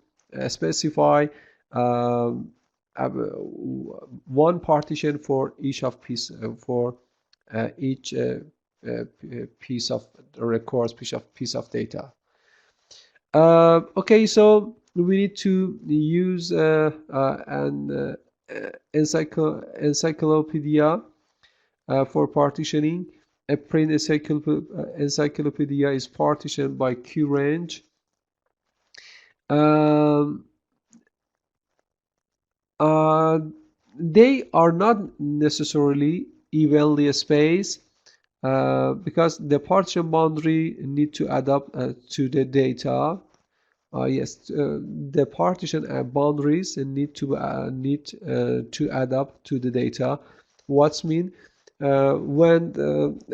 specify one partition for each of piece for each piece of records, piece of data. Okay, so we need to use an encyclopedia for partitioning. A print encyclopedia is partitioned by key range. They are not necessarily evenly spaced because the partition boundary need to adapt to the data. Yes, the partition boundaries need to adapt to the data. What's mean? When,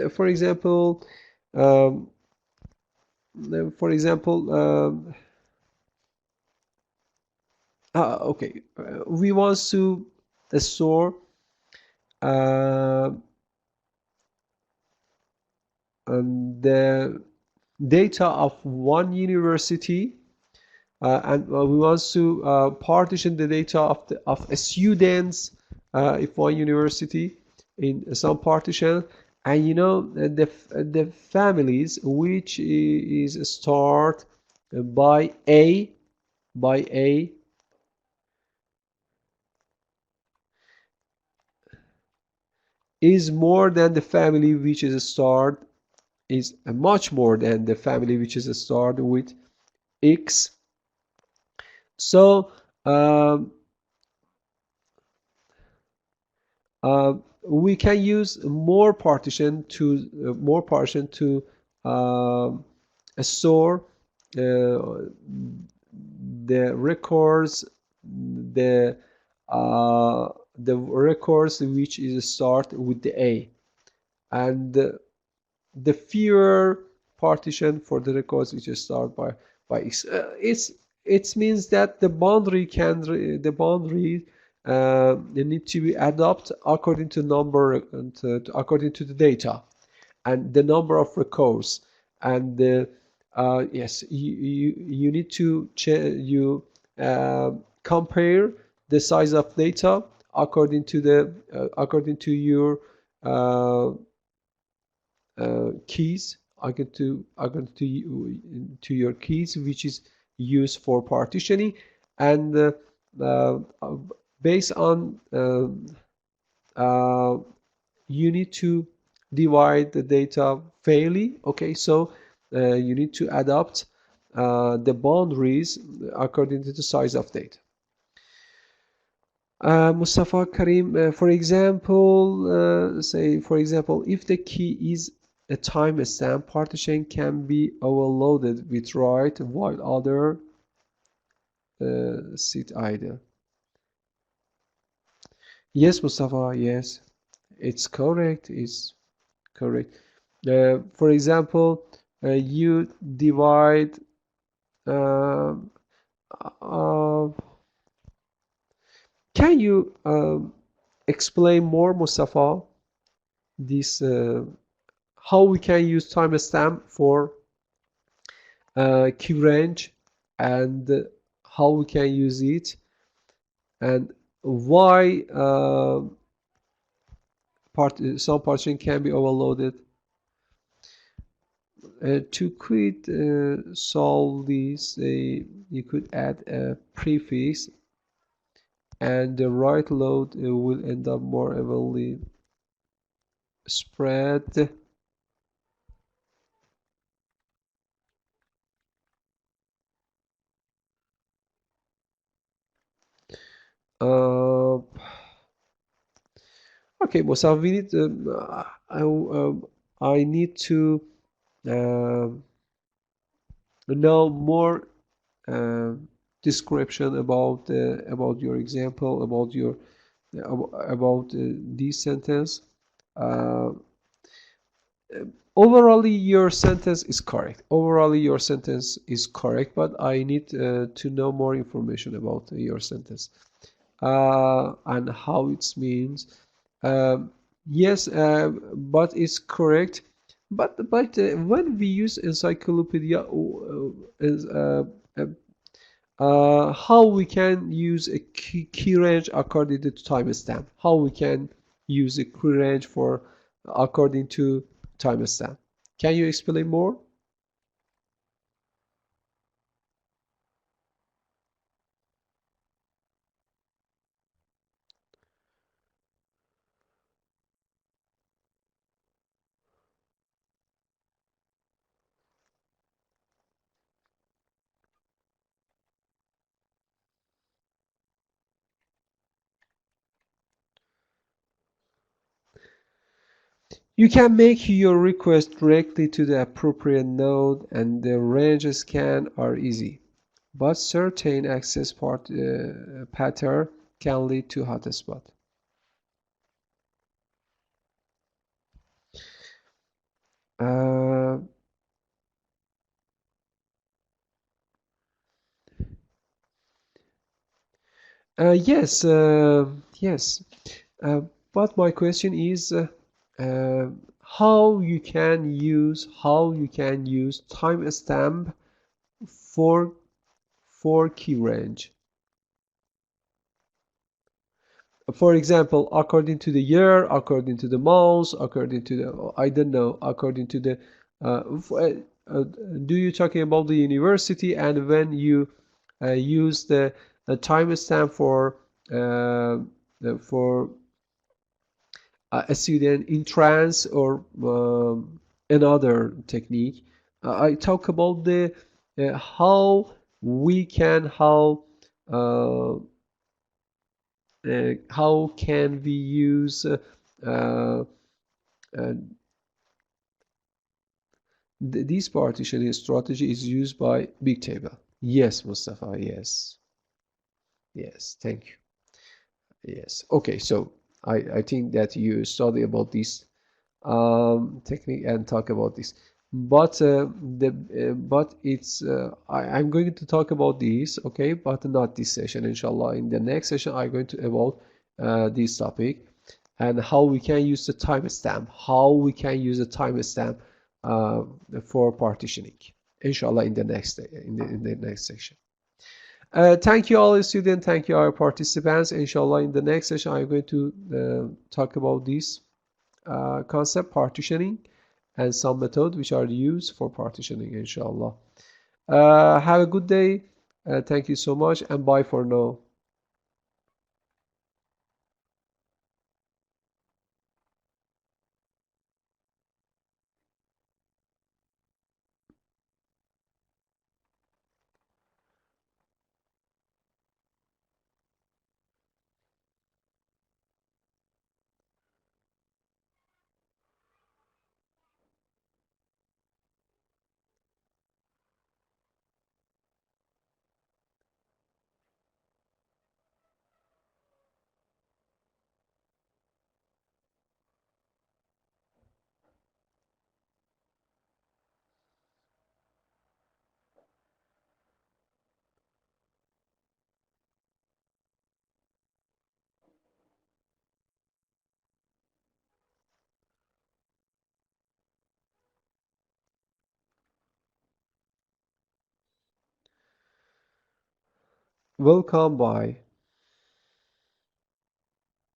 for example, okay, we want to store the data of one university, and we want to partition the data of students if one university in some partition, and the families which is start by A is more than the family which is start is much more than the family which is started with X. So we can use more partition to store the records, the records which is start with the A, and the fewer partition for the records which is start by X. It means that the boundary they need to be adapted according to number and according to the data and the number of records. And yes, you need to compare the size of data according to your keys, according to your keys which is used for partitioning, and based on you need to divide the data fairly. Okay, so you need to adapt the boundaries according to the size of data. Mustafa Karim, for example, if the key is a timestamp, partition can be overloaded with write while other sit idle. Yes, Mustafa, yes, it's correct. It's correct. For example, you divide. um uh, can you explain more, Mustafa, this how we can use timestamp for key range, and how we can use it, and why some partition can be overloaded. To quit solve this, you could add a prefix, and the right load will end up more evenly spread. Uh, okay, Musa, we need. I need to know more uh, description about your example, about your about this sentence. Uh, Overall, your sentence is correct. Overall, your sentence is correct, but I need to know more information about your sentence and how it means. Um, yes, but it's correct. But when we use encyclopedia, uh, how we can use a key range according to timestamp? How we can use a key range for according to timestamp? Can you explain more? You can make your request directly to the appropriate node, and the range scan are easy. But certain access pattern can lead to hotspot. Uh, yes, yes. Uh, but my question is, uh, how you can use timestamp for key range. For example, according to the year, according to the month, according to the, I don't know, according to the, do you talking about the university, and when you use the timestamp for a student in trance, or another technique. I talk about the uh, how can we use uh, uh, this partitioning strategy is used by big table. Yes, Mustafa. Yes, yes. Thank you. Yes. Okay. So I think that you study about this technique and talk about this. But it's I'm going to talk about this, okay, but not this session. Inshallah, in the next session, I'm going to about this topic, and how we can use the timestamp, how we can use the timestamp uh, for partitioning. Inshallah, in the next section. Thank you all students, thank you our participants. Inshallah, in the next session, I'm going to talk about this concept, partitioning, and some methods which are used for partitioning, inshallah. Have a good day. Thank you so much, and bye for now. Welcome, bye.